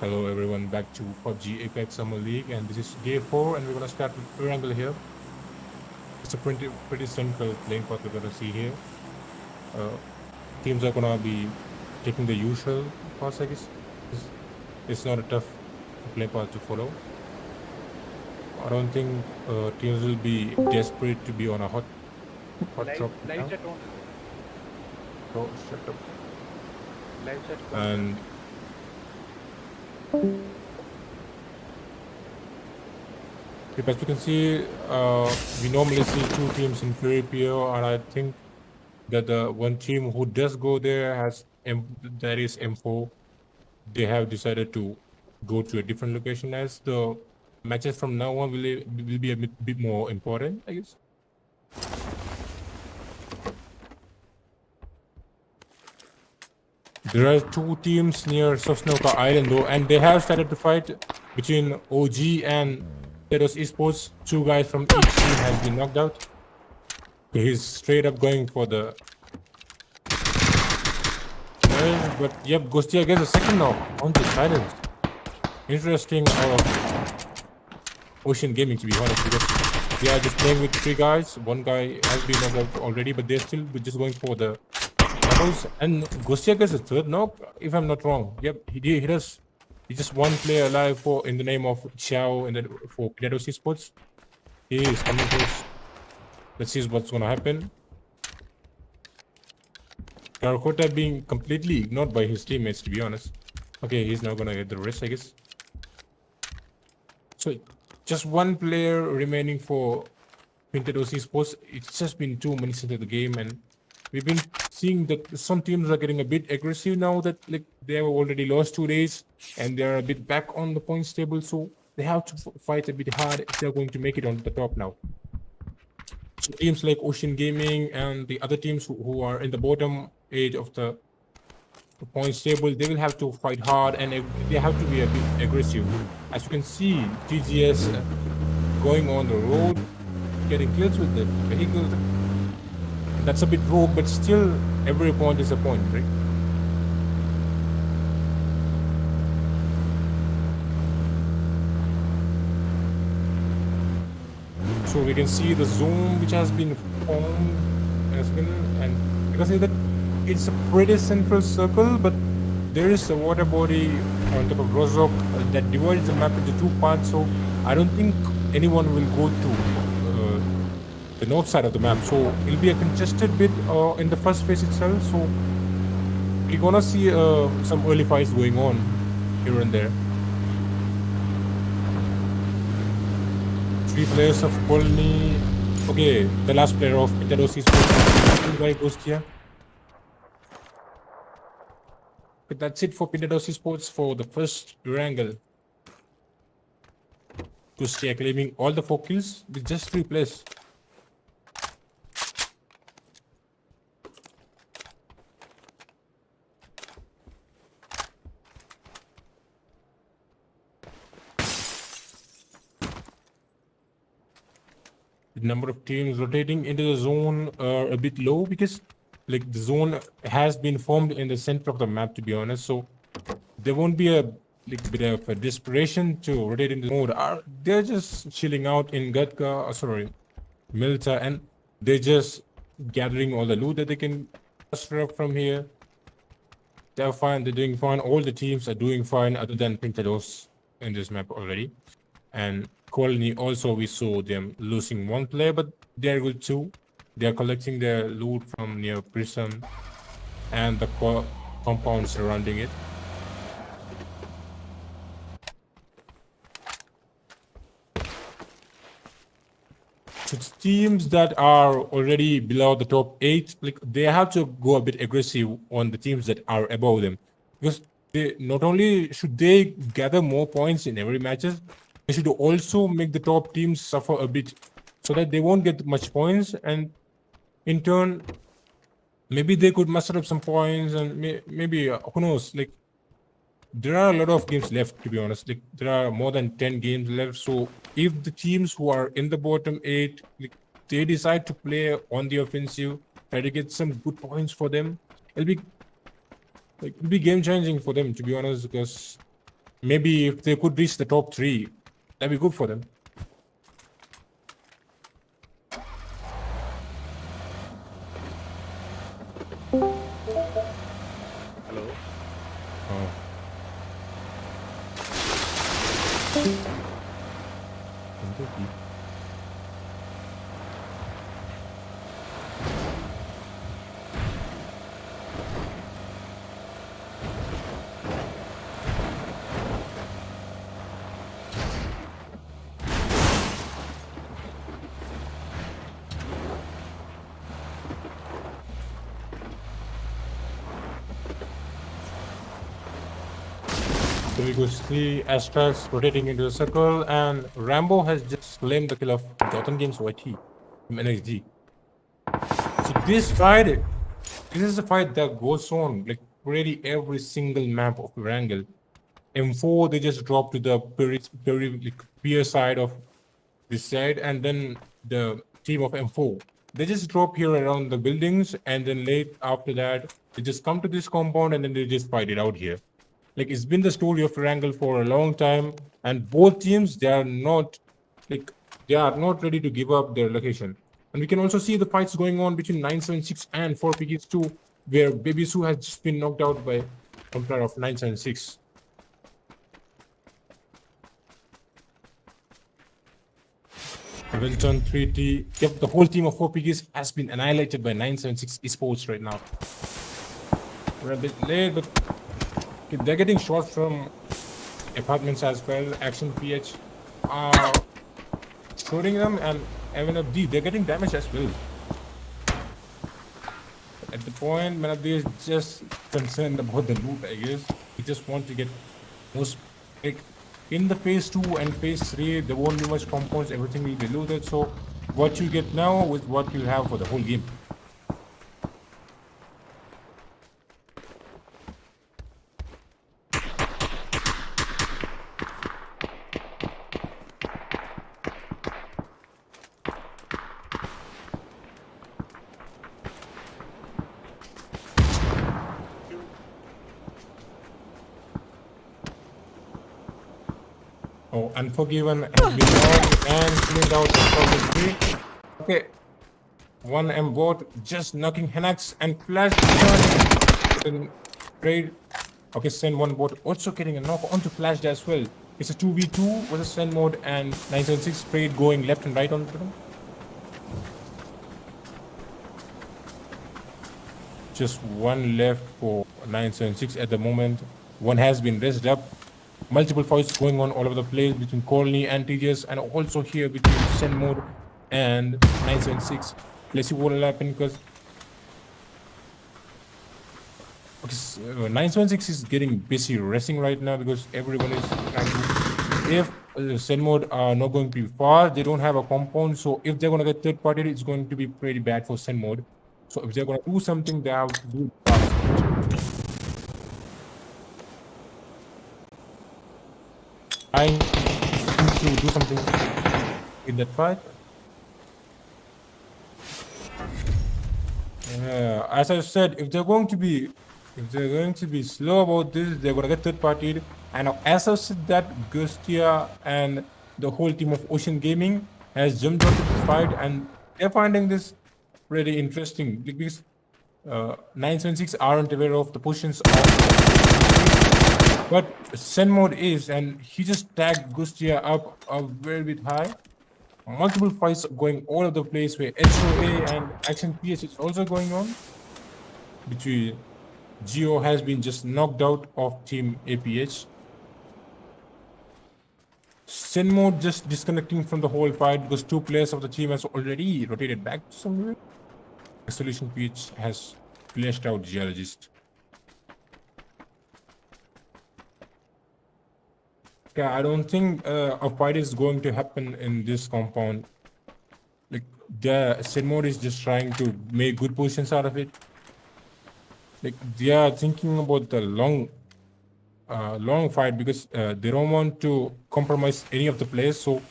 Hello everyone, back to PUBG Apex Summer League, and this is day 4, and we're gonna start with triangle here. It's a pretty simple playing path we're gonna see here. Teams are gonna be taking the usual paths, I guess. It's not a tough playing path to follow. I don't think teams will be desperate to be on a hot drop now. Live chat on. So shut up. Live chat. And as you can see, we normally see two teams in Fury PO, and I think that the one team who does go there has that is M4. They have decided to go to a different location, as the matches from now on will be a bit more important, I guess. There are two teams near Sosnoka Island though, and they have started to fight between OG and THEGODSQUAD Esports. Two guys from each team has been knocked out. He's straight up going for the... but yep, Ghostia gets a second knock on the silence. Interesting Ocean Gaming, to be honest, because they are just playing with three guys. One guy has been knocked out already, but they're still just going for the doubles. And Ghostia gets a third knock, if I'm not wrong. Yep, he does. He's just one player alive in the name of Xiao and for PINTADOS Esports. He is coming close. Let's see what's gonna happen. Karakota being completely ignored by his teammates, to be honest. Okay, he's now gonna get the rest, I guess. So, just one player remaining for PINTADOS Esports. It's just been 2 minutes into the game, and we've been seeing that some teams are getting a bit aggressive now that they have already lost 2 days, and they're a bit back on the points table, so they have to fight a bit hard if they're going to make it on the top now. So teams like Ocean Gaming and the other teams who are in the bottom edge of the points table, they will have to fight hard, and they have to be a bit aggressive. As you can see, PIGGIES going on the road, getting kills with the vehicles. That's a bit rogue, but still every point is a point, right? So we can see the zone which has been formed, and because of that, it's a pretty central circle, but there is a water body on top of Rozok that divides the map into 2 parts. So I don't think anyone will go to the north side of the map. So it'll be a congested bit in the first phase itself. So we're gonna see some early fights going on here and there. 3 players of Colony. Okay, the last player of PINTADOS Esports by Ghostia. But that's it for PINTADOS Esports for the first triangle. Ghostia claiming all the 4 kills with just 3 players. The number of teams rotating into the zone are a bit low because the zone has been formed in the center of the map, to be honest. So there won't be a bit of a desperation to rotate into the mode. They're just chilling out in Milta, and they're just gathering all the loot that they can muster up from here. They're fine. They're doing fine. All the teams are doing fine, other than PINTADOS in this map already. And Colony also, we saw them losing 1 player, but they're good too. They're collecting their loot from near Prism and the compound surrounding it. So teams that are already below the top 8, they have to go a bit aggressive on the teams that are above them, because they not only should they gather more points in every matches, they should also make the top teams suffer a bit so that they won't get much points, and in turn maybe they could muster up some points, and maybe who knows, there are a lot of games left, to be honest. There are more than 10 games left. So if the teams who are in the bottom 8, they decide to play on the offensive, try to get some good points for them, it'll be game changing for them, to be honest, because Maybe if they could reach the top 3, that'd be good for them. Hello. Oh. So we could see ASTRAX rotating into the circle, and Rambo has just claimed the kill of Gotham Games YT from NXG. So this is a fight that goes on like pretty every single map of Wrangle. M4 they just drop to the peer side of this side, and then the team of M4 they just drop here around the buildings, and then late after that they just come to this compound and then they just fight it out here. Like it's been the story of Wrangle for a long time, and both teams they are not ready to give up their location. And we can also see the fights going on between 976 and 4 Piggies 2, where Baby Sue has just been knocked out by a player of 976. Wilton 3T. Yep, the whole team of 4 Piggies has been annihilated by 976 esports right now. We're a bit late, but they're getting shots from apartments as well. Action PH are shooting them, and MNFD they're getting damage as well. At the point, MNFD is just concerned about the loot, I guess. He just want to get most like in the phase 2 and phase 3, there won't be much compounds, everything will be looted. So what you get now is what you have for the whole game. Oh, Unforgiven has been logged and cleaned out the 3. Okay. 1M bot just knocking Henax and flash then trade. Okay, SENMOD bot also getting a knock onto Flash as well. It's a 2v2 versus SENMOD and 976 trade going left and right on them. Just one left for 976 at the moment. One has been raised up. Multiple fights going on all over the place between Colony and TGS, and also here between SENMOD and 976. Let's see what will happen, because 976 is getting busy resting right now because everyone is trying to. If SENMOD are not going to be far, they don't have a compound, so if they're going to get third party, it's going to be pretty bad for SENMOD. So if they're going to do something, they have to do it fast. Trying to do something in that fight. As I said, if they're going to be slow about this, they're gonna get third partied. And as I said, that Gustia and the whole team of Ocean Gaming has jumped onto this fight, and they're finding this pretty interesting because 976 aren't aware of the positions of, but SENMOD is, and he just tagged Gustia up a very bit high. Multiple fights going all over the place where HOA and Action PH is also going on. Between Geo has been just knocked out of Team APH. SENMOD just disconnecting from the whole fight because 2 players of the team has already rotated back to somewhere. Solution PH has flashed out Geologist. Yeah, I don't think a fight is going to happen in this compound. Like, the SENMOD is just trying to make good positions out of it. Like, they are thinking about the long fight because they don't want to compromise any of the players. So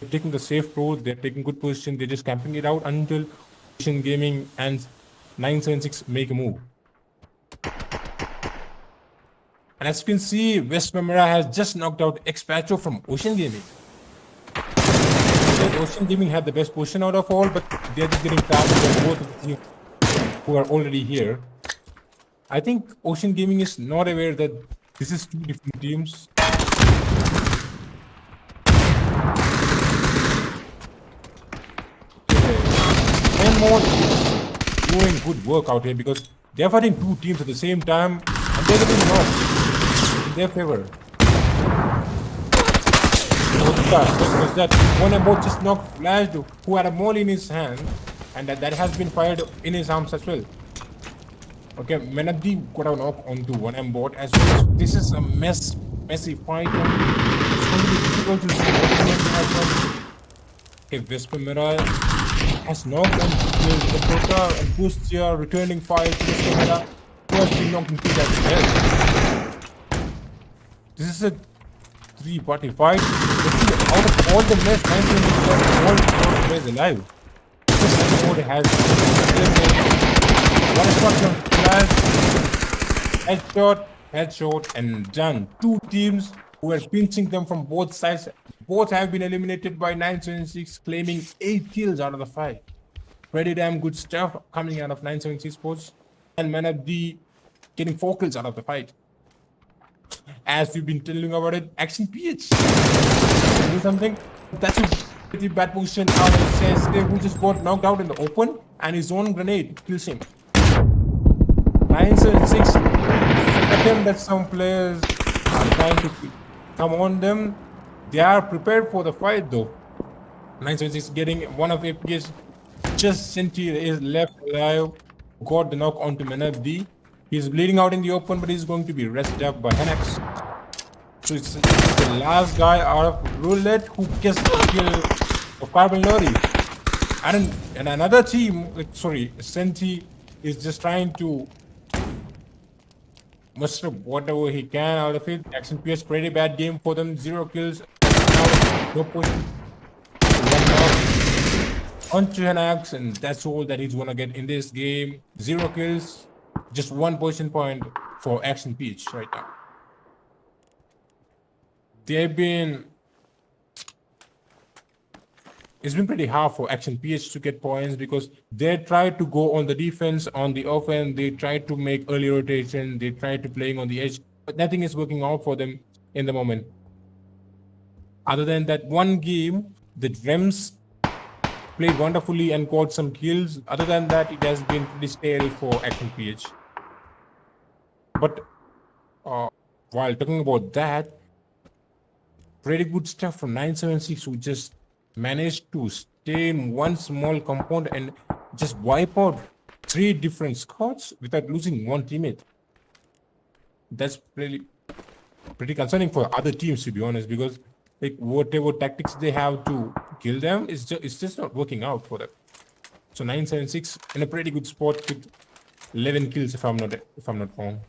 they're taking the safe road. They're taking good position. They're just camping it out until Ocean Gaming and 976 make a move. And as you can see, West Memora has just knocked out Expacho from Ocean Gaming. Ocean Gaming had the best position out of all, but they're just getting tapped by both of the teams who are already here. I think Ocean Gaming is not aware that this is two different teams. SENMOD is doing good work out here because they're fighting two teams at the same time and they're getting knocked in their favor. Because that one about just knocked Flash, who had a molly in his hand, and that has been fired in his arms as well. Okay, Menadi got a knock onto one bot as well. This is a messy fight. It's going to be difficult to see what has done. Okay, Vespa Mira has knocked and killed the Prota and Pustia returning fire to Vespa Mira, who has been knocked into that well. This is a 3-party fight. Out of all the best 19 all players alive. This SENMOD has one shot from Flash, headshot, and done. Two teams who were pinching them from both sides. Both have been eliminated by 976, claiming 8 kills out of the 5. Pretty damn good stuff coming out of 976 Sports. And Menadi getting 4 kills out of the fight. As we've been telling about it, Action PH do something. That's a pretty bad position out of Sensitive, who just got knocked out in the open, and his own grenade kills him. 976. Second that some players are trying to come on them. They are prepared for the fight though. 976 getting one of APS. Just Senti is left alive. Got the knock onto Menadi. He's bleeding out in the open, but he's going to be rested up by Henax. So it's the last guy out of Roulette who gets the kill of Carbon Lorry. And another team, Senti is just trying to muster whatever he can out of it. Action PS, pretty bad game for them. 0 kills. Now, no push. Onto Henax, and that's all that he's gonna get in this game. 0 kills. Just 1 position point for Action Peach right now. It's been pretty hard for Action PH to get points because they try to go on the defense, on the offense, they try to make early rotation, they try to playing on the edge, but nothing is working out for them in the moment. Other than that one game, the Drems played wonderfully and got some kills. Other than that, it has been pretty stale for Action PH. But while talking about that, pretty good stuff from 976, who just managed to stay in one small compound and just wipe out 3 different squads without losing 1 teammate. That's pretty concerning for other teams, to be honest, because like whatever tactics they have to kill them, it's just not working out for them. So 976 in a pretty good spot with 11 kills, if I'm not wrong.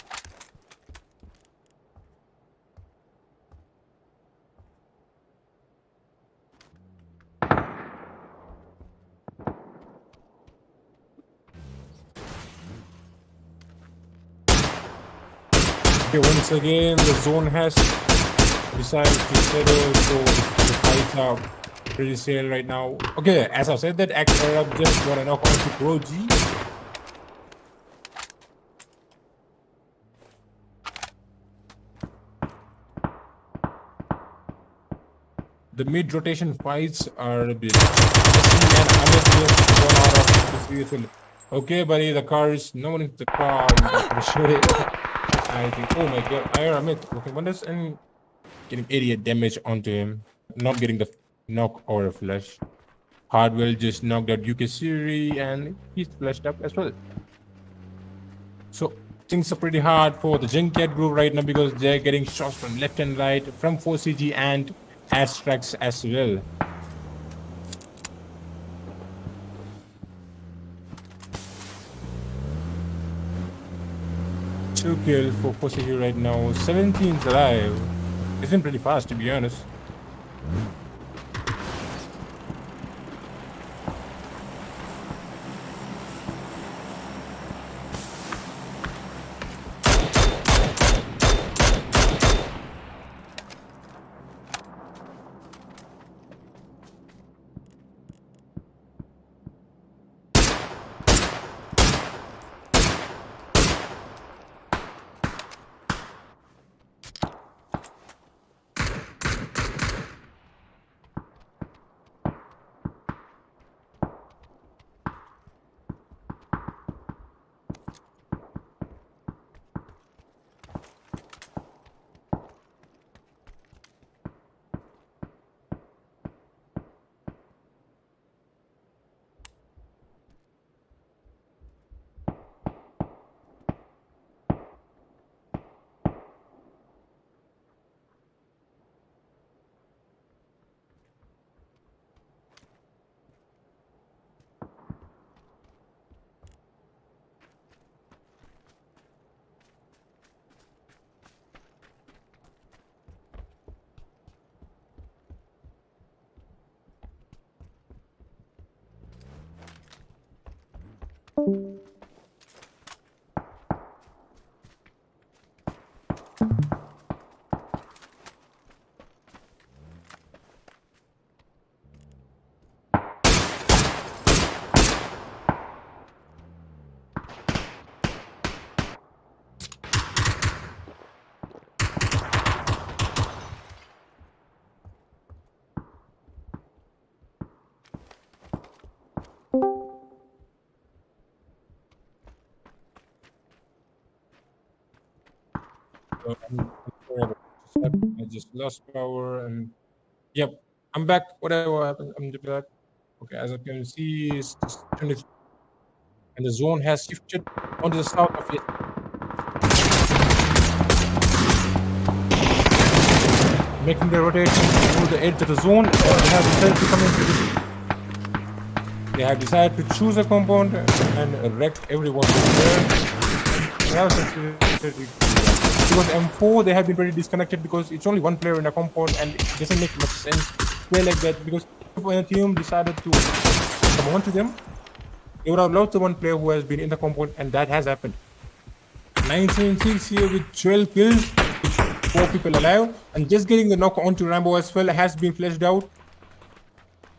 Okay, once again, the zone has decided to settle, so the fights are pretty stale right now. Okay, as I said, that Arab just got a knock on to Pro G. The mid rotation fights are a bit. Okay, buddy, the car is no one in the car. I think, oh my god, Amit working wonders and getting idiot damage onto him. Not getting the knock or a flash. Hardwell just knocked out UK Siri and he's flashed up as well. So things are pretty hard for the JUNKYARD group right now because they're getting shots from left and right from 4CG and ASTRAX as well. Two kills for 4CG right now. 17's alive. It's been pretty fast, to be honest. I'm sorry about this. I just lost power and yep, I'm back. Whatever happened, I'm back. Okay, as I can see, it's just 20 and the zone has shifted onto the south of it. Making the rotation through the edge of the zone. They have decided to come into this. They have decided to choose a compound and wreck everyone over there. They have succeeded because M4 they have been pretty disconnected because it's only one player in a compound and it doesn't make much sense to play like that because if a team decided to come on to them, they would have lost the one player who has been in the compound and that has happened. 976 here with 12 kills, 4 people alive, and just getting the knock onto Rambo as well has been fleshed out.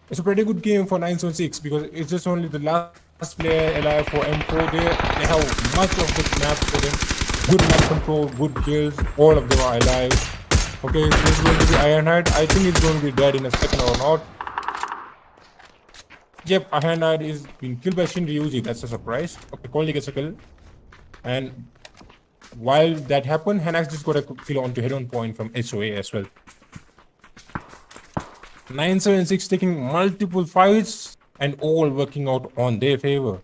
It's a pretty good game for 976 because it's just only the last player alive for M4 there. They have much of the map for them. Good map control, good kills, all of them are alive. Okay, so this is going to be Ironhide. I think it's going to be dead in a second or not. Yep, Ironhide is being killed by Shinryuji, that's a surprise. Okay, Coley gets a kill. And while that happened, Hanax just got a kill onto head-on point from HOA as well. 976 taking multiple fights and all working out on their favor.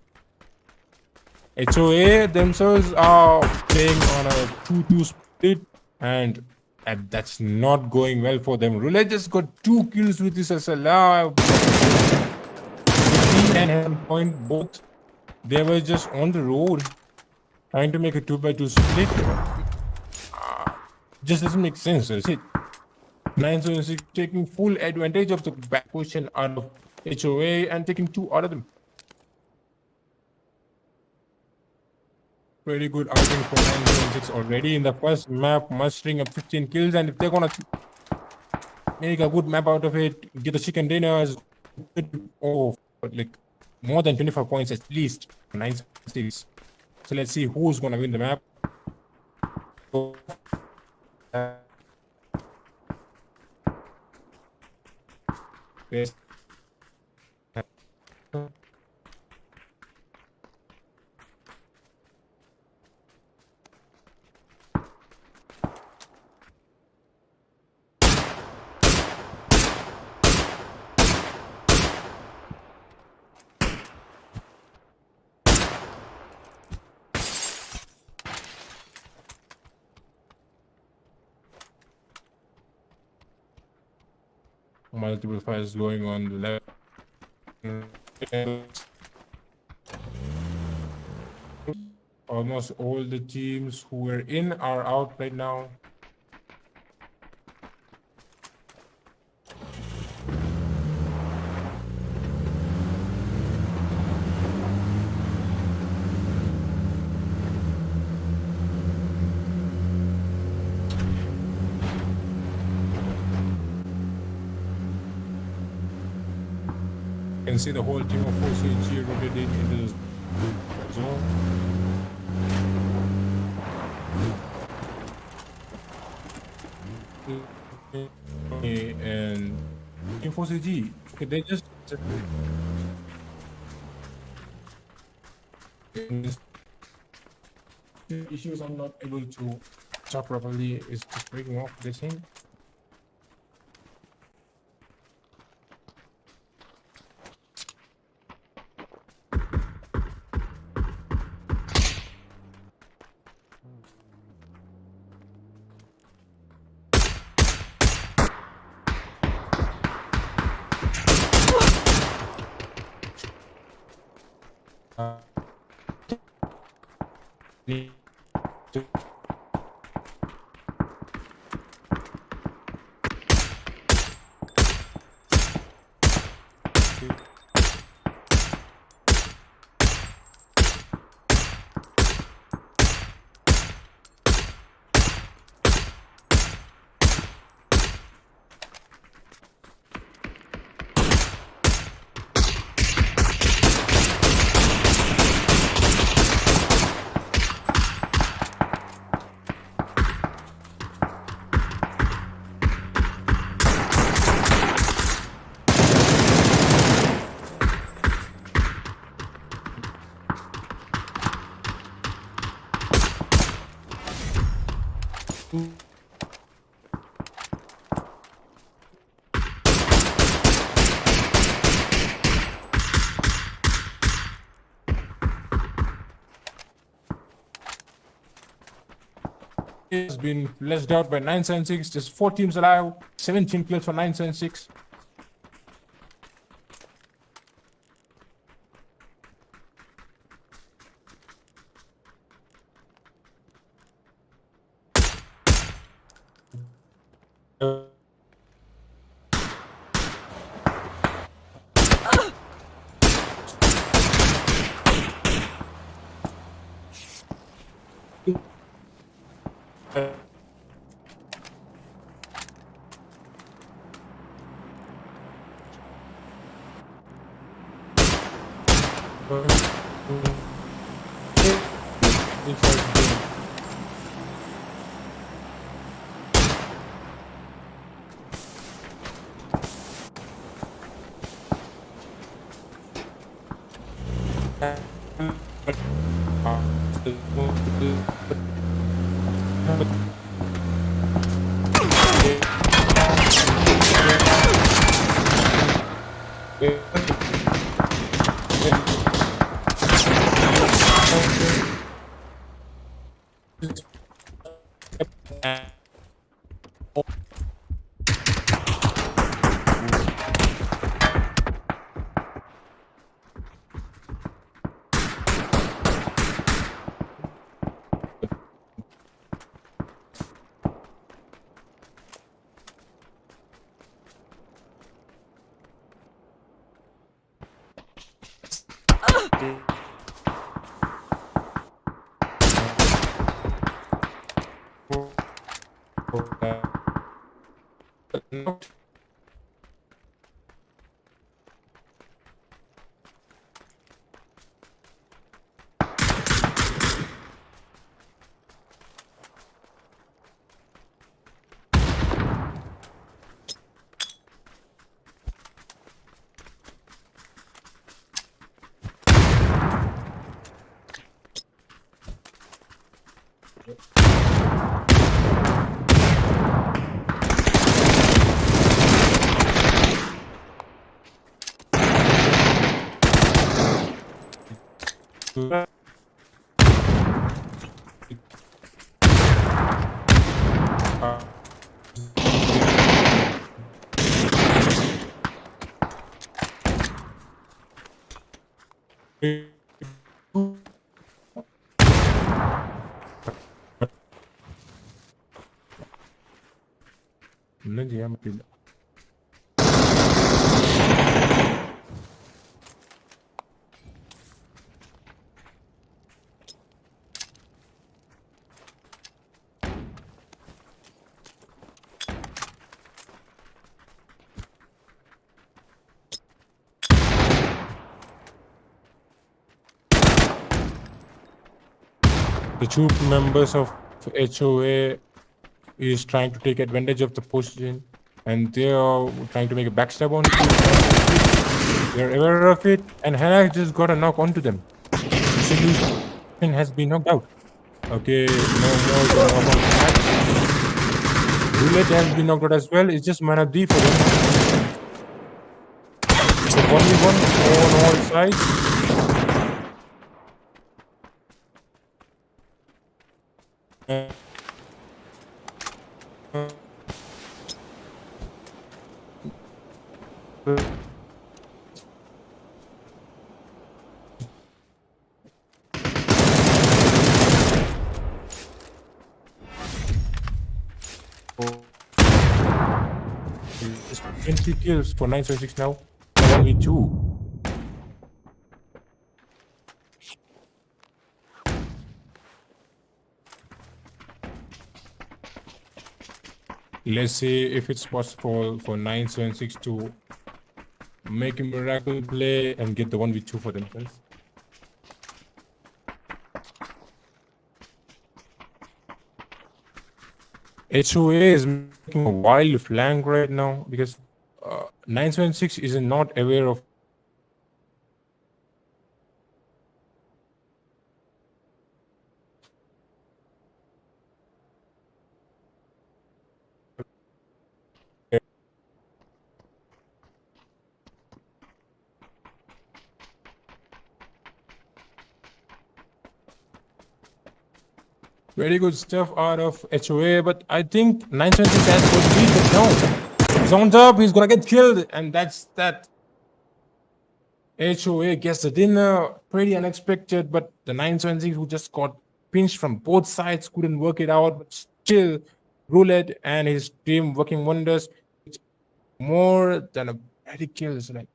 HOA themselves are playing on a 2-2 split and that's not going well for them. Roulette just got 2 kills with this SLR. And head-on point both. They were just on the road trying to make a 2x2 split. Just doesn't make sense, does it? 976 taking full advantage of the back position out of HOA and taking 2 out of them. Pretty good outing for 976 already in the first map, mustering up 15 kills. And if they're gonna make a good map out of it, get the chicken dinners, like more than 25 points at least for 976. So let's see who's gonna win the map. Yes. Multiple fights going on the left. Almost all the teams who were in are out right now. You can see the whole team of 4CG rotated into the zone. And Team 4CG, okay, they just issues I'm not able to talk properly is just breaking off the thing. Has been fleshed out by 976. There's 4 teams alive. 17 kills for 976. ഒന്നും ചെയ്യാൻ പറ്റില്ല. The 2 members of HOA is trying to take advantage of the position, and they are trying to make a backstab on it. They're aware of it, and HAVK just got a knock onto them. The solution has been knocked out. Okay, no more gonna knock on HAVK. Roulette has been knocked out as well. It's just mana D for them. So 1v1 on all sides. It's 20 kills for 976 now. 1v2. Let's see if it's possible for 976 to make a miracle play and get the 1v2 for themselves. HOA is making a wild flank right now because 976 is not aware of Very good stuff out of HOA, but I think 976 has got the lead, but no. He's on top, he's gonna get killed, and that's that. HOA gets the dinner, pretty unexpected, but the 976 who just got pinched from both sides couldn't work it out, but still, Roulette and his team working wonders. It's more than a 30 kills, like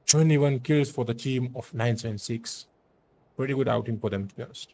21 kills for the team of 976. Pretty good outing for them, to be honest.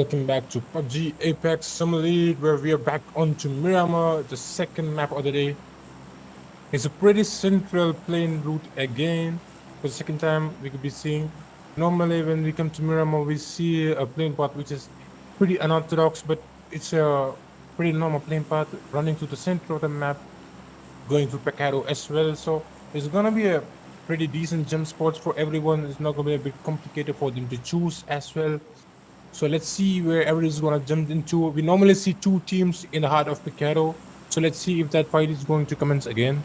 Welcome back to PUBG Apex Summer League, where we are back onto Miramar, the second map of the day. It's a pretty central plane route again. For the second time, we could be seeing. Normally, when we come to Miramar, we see a plane path which is pretty unorthodox, but it's a pretty normal plane path running through the center of the map, going through Picado as well. So it's gonna be a pretty decent jump spots for everyone. It's not gonna be a bit complicated for them to choose as well. So let's see where everybody's gonna jump into. We normally see two teams in the heart of Picado. So let's see if that fight is going to commence again.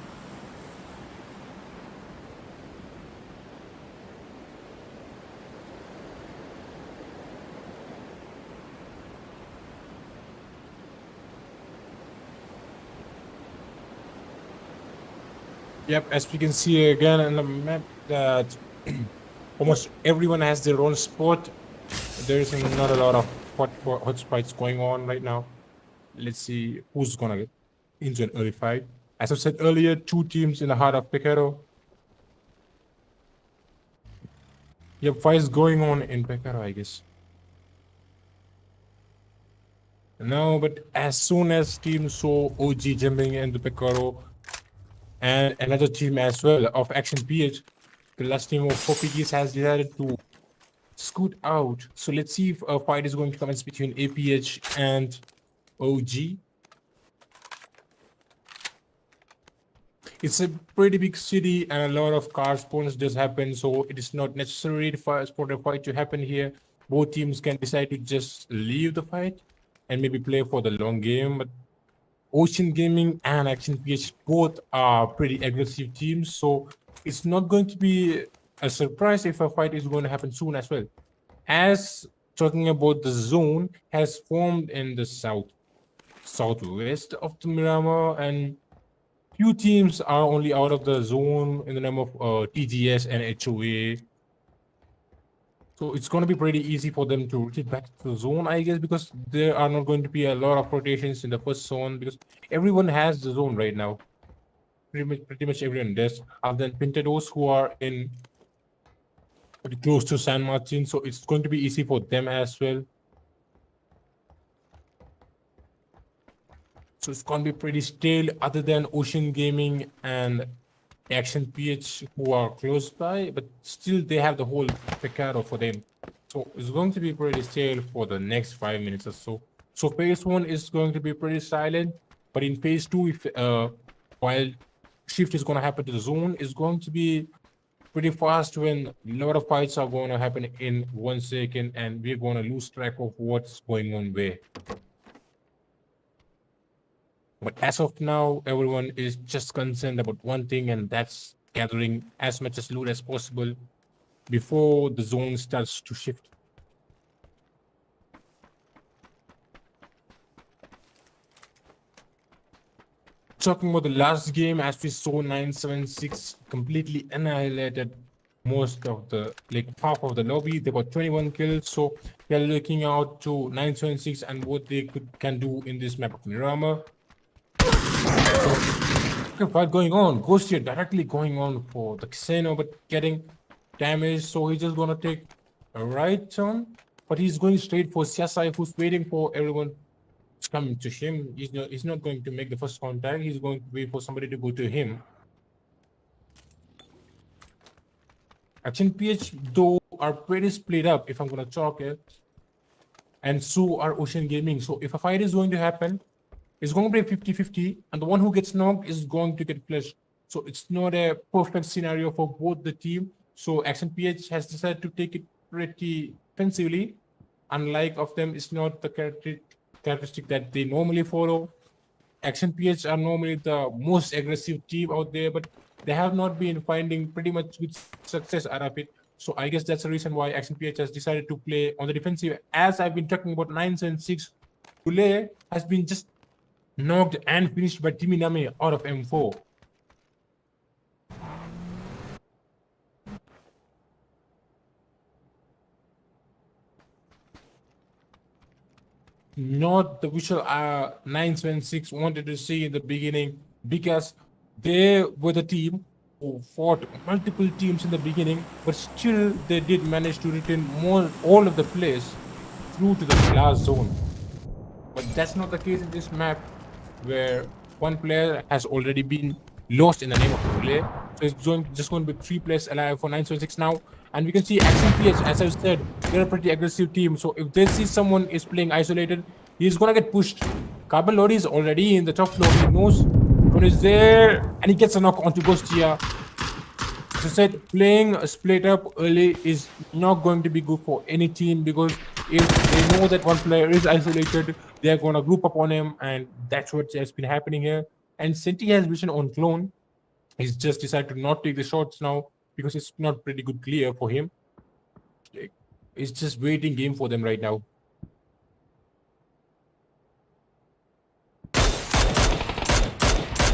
Yep, as we can see again on the map that almost everyone has their own spot. There's not a lot of hot fights going on right now. Let's see who's gonna get into an early fight. As I said earlier, two teams in the heart of Picado. Yep, fights going on in Picado, I guess. No, but as soon as team saw OG jumping into Picado, and another team as well of Action PH, the last team of PIGGIES has decided to scoot out. So let's see if a fight is going to commence between APH and OG. It's a pretty big city and a lot of car spawns does happen, so it is not necessary for the fight to happen here. Both teams can decide to just leave the fight and maybe play for the long game. But Ocean Gaming and Action PH both are pretty aggressive teams, so it's not going to be a surprise if a fight is going to happen soon as well. As talking about the zone has formed in the southwest of the Miramar, and few teams are only out of the zone in the name of TGS and HOA. So it's going to be pretty easy for them to rotate back to the zone, I guess, because there are not going to be a lot of rotations in the first zone because everyone has the zone right now. Pretty much everyone does, other than Pintados who are in pretty close to San Martin, so it's going to be easy for them as well. So it's going to be pretty stale, other than Ocean Gaming and Action PH who are close by, but still they have the whole Picado for them. So it's going to be pretty stale for the next 5 minutes or so. So phase 1 is going to be pretty silent, but in phase 2, if while shift is going to happen to the zone, is going to be pretty fast when a lot of fights are going to happen in 1 second, and we're going to lose track of what's going on where. But as of now, everyone is just concerned about one thing, and that's gathering as much as loot as possible before the zone starts to shift. Talking about the last game, as we saw, 976 completely annihilated most of the, like half of the lobby. They got 21 kills, so they're looking out to 976 and what they can do in this map of Miramar. So, fight going on. Ghost here directly going on for the casino, but getting damaged. So he's just gonna take a right turn, but he's going straight for Siasai, who's waiting for everyone to come to him. He's not going to make the first contact. He's going to wait for somebody to go to him. Action PH though are pretty split up, if I'm gonna talk it, and so are Ocean Gaming. So if a fight is going to happen, it's going to be 50-50, and the one who gets knocked is going to get flushed. So it's not a perfect scenario for both the team. So Action PH has decided to take it pretty defensively. Unlike of them, it's not the characteristic that they normally follow. Action PH are normally the most aggressive team out there, but they have not been finding pretty much good success out of it. So I guess that's the reason why Action PH has decided to play on the defensive. As I've been talking about 976, Gule has been just knocked and finished by Timmy Name out of M4. Not the visual 976 wanted to see in the beginning, because they were the team who fought multiple teams in the beginning, but still they did manage to retain all of the players. through to the glass zone. But that's not the case in this map, where one player has already been lost in the name of the play. So it's just going to be 3 players alive for 976 now. And we can see Action PH, as I said, they're a pretty aggressive team. So if they see someone is playing isolated, he's going to get pushed. Carbon Lodi is already in the top floor. He knows one is there, and he gets a knock onto Ghostia. As I said, playing a split up early is not going to be good for any team, because if they know that one player is isolated, they're going to group up on him, and that's what has been happening here. And Senti has vision on Clone. He's just decided to not take the shots now because it's not pretty good clear for him. It's just waiting game for them right now.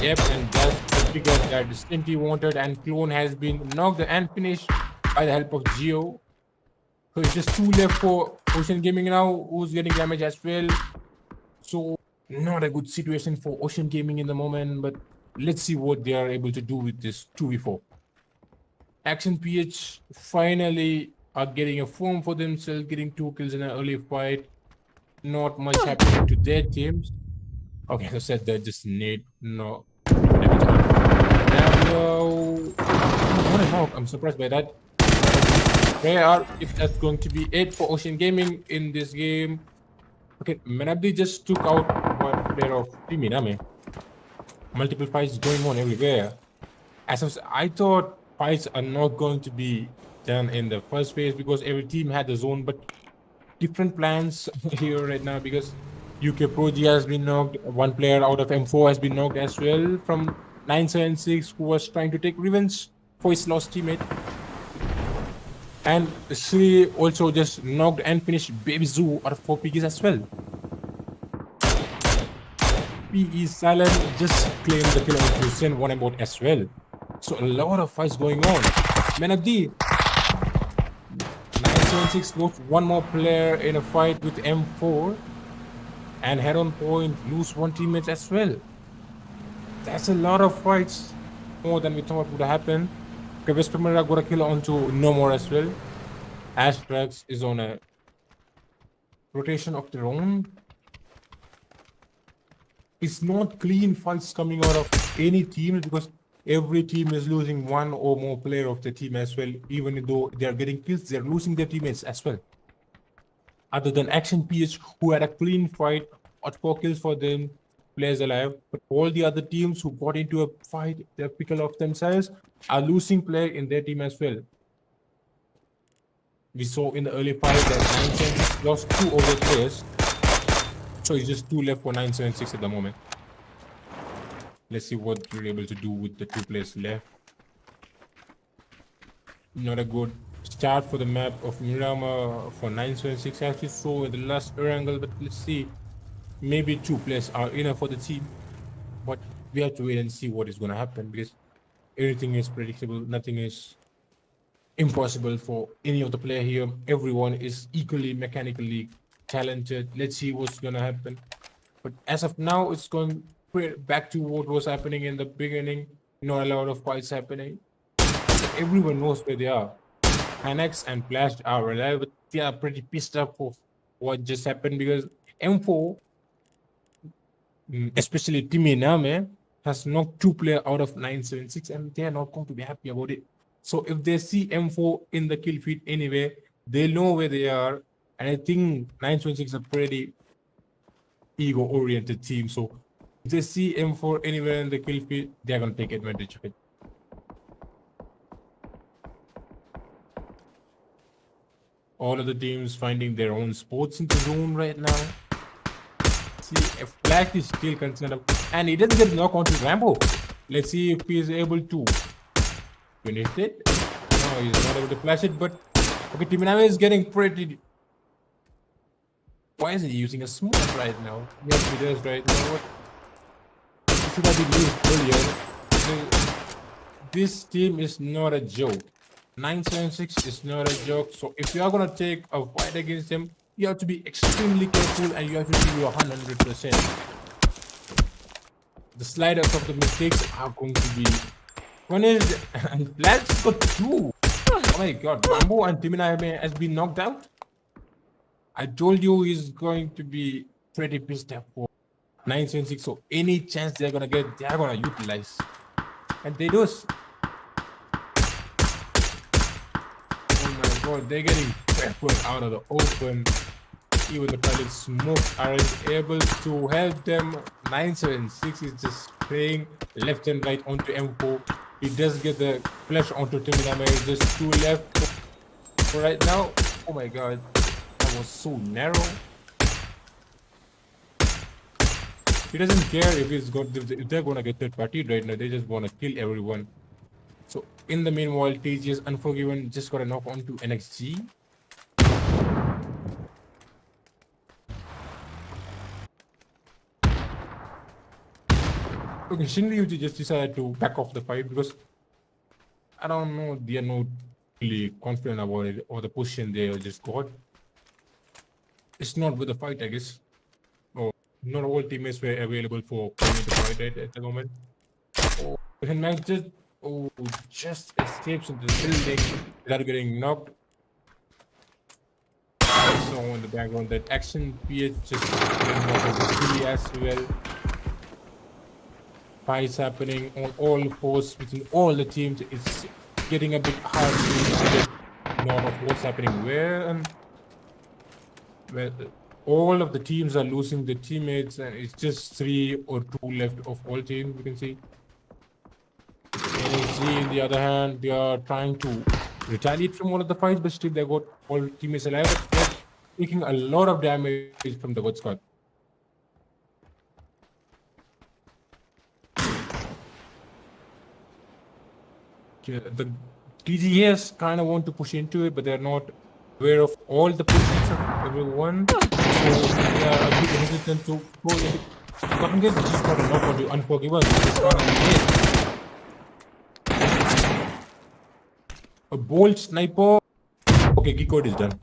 Yep, and that's the figure that Stinty wanted, and Clone has been knocked and finished by the help of Geo. So it's just 2 left for Ocean Gaming now, who's getting damage as well. So not a good situation for Ocean Gaming in the moment, but let's see what they are able to do with this 2v4. Action PH finally are getting a form for themselves, getting 2 kills in an early fight. Not much happening to their teams. Okay, as I said, they just need no damage. I'm surprised by that. Rare if that's going to be it for Ocean Gaming in this game. Okay, Menabdi just took out one player of Team Iname. Multiple fights going on everywhere. I thought fights are not going to be done in the first phase because every team had the zone, but different plans here right now, because UK Progi has been knocked, one player out of M4 has been knocked as well from 976, who was trying to take revenge for his lost teammate. And she also just knocked and finished Baby Zoo out of 4 PIGGIES as well. PE Silent just claimed the kill on Hussein one about as well. So a lot of fights going on. Man of D. 976 lost one more player in a fight with M4. And head on point, lose 1 teammate as well. That's a lot of fights. More than we thought would happen. Okay, West Primera got a kill onto No More as well. ASTRAX is on a rotation of their own. It's not clean fights coming out of any team, because every team is losing 1 or more player of the team as well. Even though they are getting kills, they are losing their teammates as well. Other than Action PH, who had a clean fight, got 4 kills for them, players alive. But all the other teams who got into a fight, they're pickle of themselves, are losing player in their team as well. We saw in the early fight that 976 lost 2 of their players. So it's just 2 left for 976 at the moment. Let's see what we're able to do with the 2 players left. Not a good start for the map of Miramar for 976. Actually saw in the last angle, but let's see. Maybe 2 players are enough for the team. But we have to wait and see what is going to happen, because everything is predictable. Nothing is impossible for any of the player here. Everyone is equally mechanically talented. Let's see what's going to happen. But as of now, it's going back to what was happening in the beginning. Not a lot of fights happening. Everyone knows where they are. Annex and Flash are alive, but they are pretty pissed off of what just happened, because M4, especially Timmy Name, has knocked 2 players out of 976, and they are not going to be happy about it. So if they see M4 in the kill feed anyway, they know where they are. And I think 926 is a pretty ego-oriented team. So if they see M4 anywhere in the kill feed, they're going to take advantage of it. All of the teams finding their own spots in the zone right now. See if Black is still concerned, and he doesn't get knock onto Rambo. Let's see if he is able to finish it. No, he's not able to flash it, but okay, Timiname is getting pretty. Why is he using a smoke right now? Yes, he does right now. What should have been used earlier? This team is not a joke. 976 is not a joke. So if you are gonna take a fight against them, you have to be extremely careful, and you have to give your 100%. The sliders of the mistakes are going to be punished, and Black's got 2. Oh my god, Rambo and Timiname has been knocked out. I told you he's going to be pretty pissed off for 976. So any chance they're gonna get, they're gonna utilize. And they do. Oh my god, they're getting peppered out of the open. Even the pilot smoke aren't able to help them. 976 is just spraying left and right onto M4. He does get the flash onto Timinama. It's just 2 left for right now. Oh my god, that was so narrow. He doesn't care if they're gonna get third party right now. They just wanna kill everyone. So in the meanwhile, TGS Unforgiven just got a knock onto NXG. Okay, Shinryuji just decided to back off the fight because I don't know, they are not really confident about it or the position they just got. It's not with the fight, I guess. Oh, not all teammates were available for playing the fight at the moment. Oh, and Max just escapes into the building without getting knocked. I saw in the background that Action PH just getting knocked on the tree as well. Fights happening on all fours between all the teams. It's getting a bit hard to get know of what's happening where, and where all of the teams are losing their teammates, and it's just 3 or 2 left of all teams. You can see. NICO, on the other hand, they are trying to retaliate from all of the fights, but still they got all teammates alive. But they're taking a lot of damage from the God Squad. Yeah, the TGS kind of want to push into it, but they're not aware of all the positions of everyone. So they are a bit hesitant to go in. But guess just got a knock on the Unforgiven. It's not a nade. A bold sniper. Okay, Geekode is done.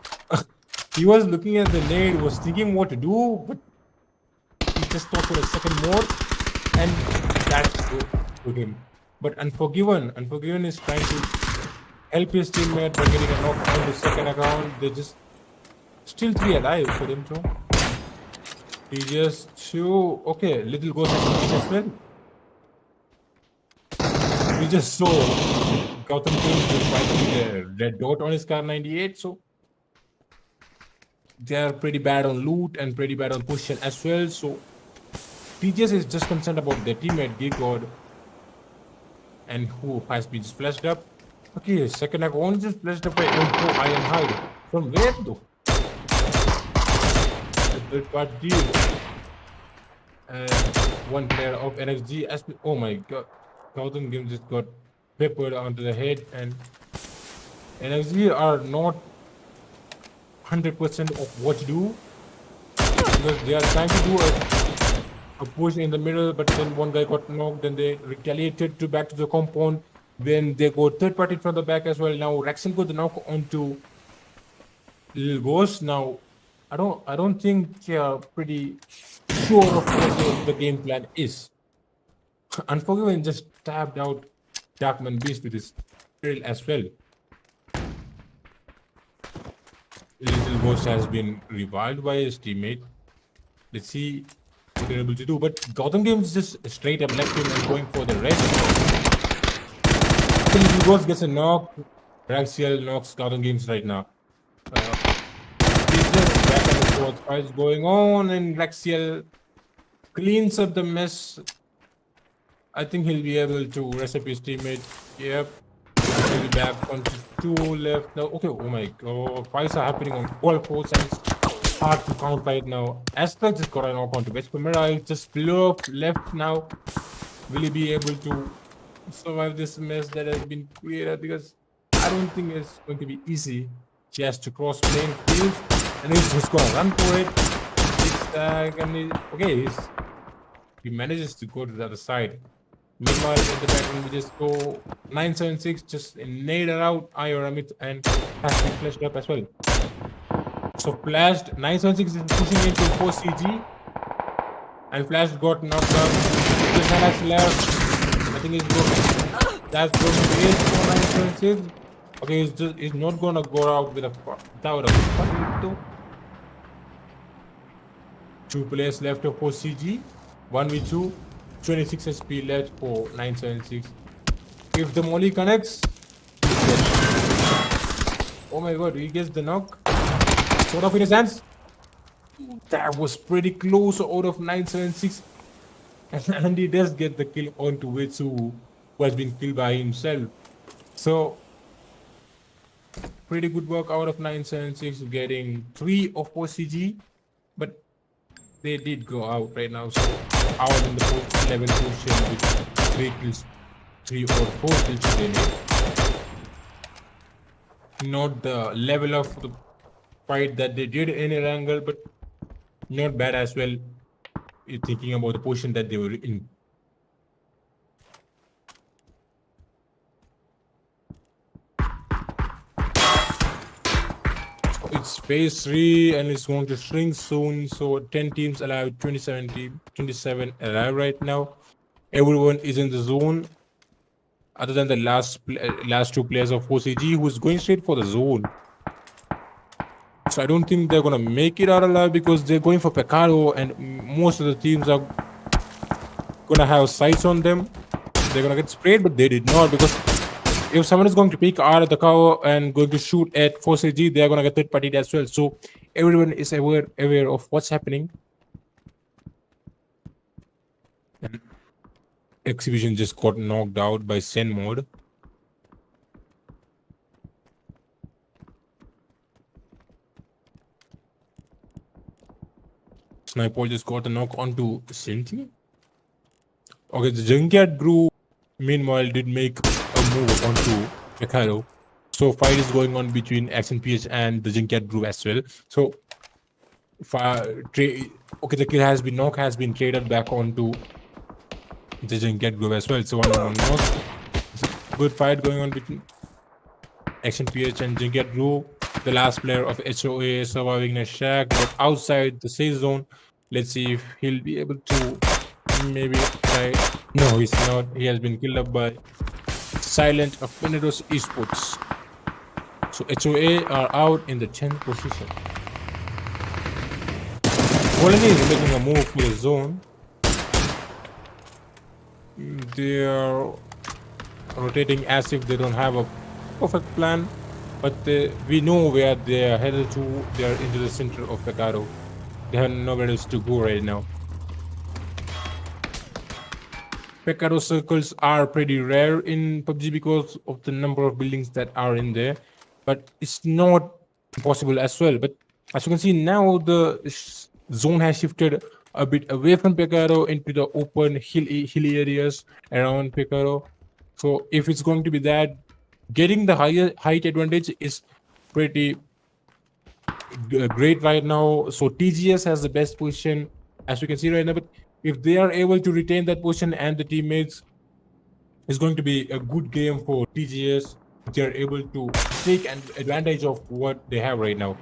He was looking at the nade, was thinking what to do, but he just thought for a second more, and that's to him. But Unforgiven is trying to help his teammate by getting a knock on the second account. They just still 3 alive for them too. He just 2. Okay, little goes as well. We just saw Gautam King fighting the red dot on his car 98. So they are pretty bad on loot and pretty bad on position as well. So TGS is just concerned about their teammate Geekode, and who has been just flashed up. Okay, second account just flashed up by M4 Iron Hide. From where though? The third party. And one player of NXG as oh my god. Gautam Game just got peppered onto the head, and NXG are not 100% of what to do because they are trying to do a push in the middle, but then one guy got knocked, then they retaliated to back to the compound, then they go third party from the back as well. Now Raxon got the knock onto Lil Ghost. Now I don't think they are pretty sure of what the game plan is. Unforgiven just tapped out Darkman Beast with his drill as well. Little Ghost has been revived by his teammate. Let's see what they're able to do. But Gautam Games just straight up left him and going for the red. Little Ghost gets a knock. Raxiel knocks Gautam Games right now. He's just back and forth fights going on, and Raxiel cleans up the mess. I think he'll be able to reset his teammate. Yep. He'll be back on 2 left now. Okay, oh my god. Fights are happening on all 4 sides. Hard to count right now. ASTRAX just got a knock onto Vesper Mirage. Just blew up left now. Will he be able to survive this mess that has been created? Because I don't think it's going to be easy. She has to cross playing field, and he's just gonna run for it. Okay, he manages to go to the other side. Meanwhile, in the background, we just go 976, just nade her out, Amit, and has been flashed up as well. So flashed, 976 is pushing into 4CG, and Flash got knocked out. Just Alex left. I think he's good. That's going to be it for 976. Okay, he's not gonna go out without a fight. 2 players left for CG. 1v2. 26 SP left for 976. If the molly connects, oh my god, he gets the knock. Sort of in his hands. That was pretty close out of 976. And he does get the kill onto Wetsu, who has been killed by himself. So, pretty good work out of 976, getting 3 of 4 CG. But they did go out right now. So, out in the level position with 3 kills, 3 or 4 kills today. Not the level of the fight that they did in Erangel, but not bad as well. Thinking about the position that they were in. It's phase 3 and it's going to shrink soon. So 10 teams alive, 27 alive right now. Everyone is in the zone, other than the last 2 players of 4CG who's going straight for the zone. So I don't think they're gonna make it out alive because they're going for Pecado, and most of the teams are gonna have sights on them. They're gonna get sprayed, but they did not, because if someone is going to peek out of the cover and going to shoot at 4CG, they're gonna get third partied as well. So everyone is aware of what's happening. And Exhibition just got knocked out by SENMOD. Sniper just got a knock onto Sentinel. Okay, the Junkyard group meanwhile did make a move onto Pecado. So fight is going on between XNPH and the Junkyard group as well. So okay, the kill has been traded back onto the Junkyard group as well. So 1-on-1 knock. It's a good fight going on between XNPH and Junkyard group. The last player of HOA surviving a shack, but outside the safe zone. Let's see if he'll be able to maybe try. No, he's not. He has been killed up by Silent of PINTADOS Esports. So HOA are out in the 10th position. Colony is making a move for the zone. They are rotating as if they don't have a perfect plan. But we know where they are headed to. They are into the center of Pecado. They have nowhere else to go right now. Pecado circles are pretty rare in PUBG because of the number of buildings that are in there. But it's not impossible as well. But as you can see now, the zone has shifted a bit away from Pecado into the open hilly areas around Pecado. So if it's going to be that, getting the height advantage is pretty great right now. So TGS has the best position, as you can see right now. But if they are able to retain that position and the teammates, it's going to be a good game for TGS. They are able to take advantage of what they have right now.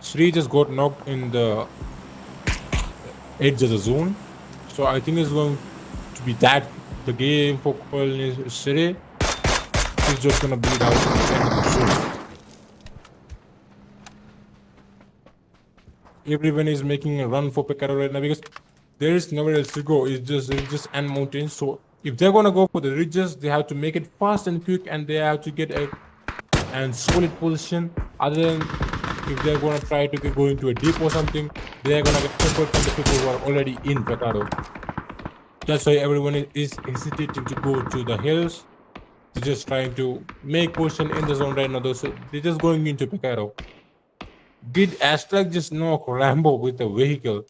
Sri just got knocked in the edge of the zone. So I think it's going to be that the game for Sri. He's just gonna bleed out at the end of the show. Everyone is making a run for Pecado right now because there is nowhere else to go. It's just and mountains. So if they're gonna go for the ridges, they have to make it fast and quick, and they have to get a solid position. Other than if they're gonna try to go into a deep or something, they're gonna get tempered from the people who are already in Pecado. That's why everyone is hesitating to go to the hills. They're just trying to make position in the zone right now. So they're just going into Pecado. Did ASTRAX just knock Rambo with a vehicle?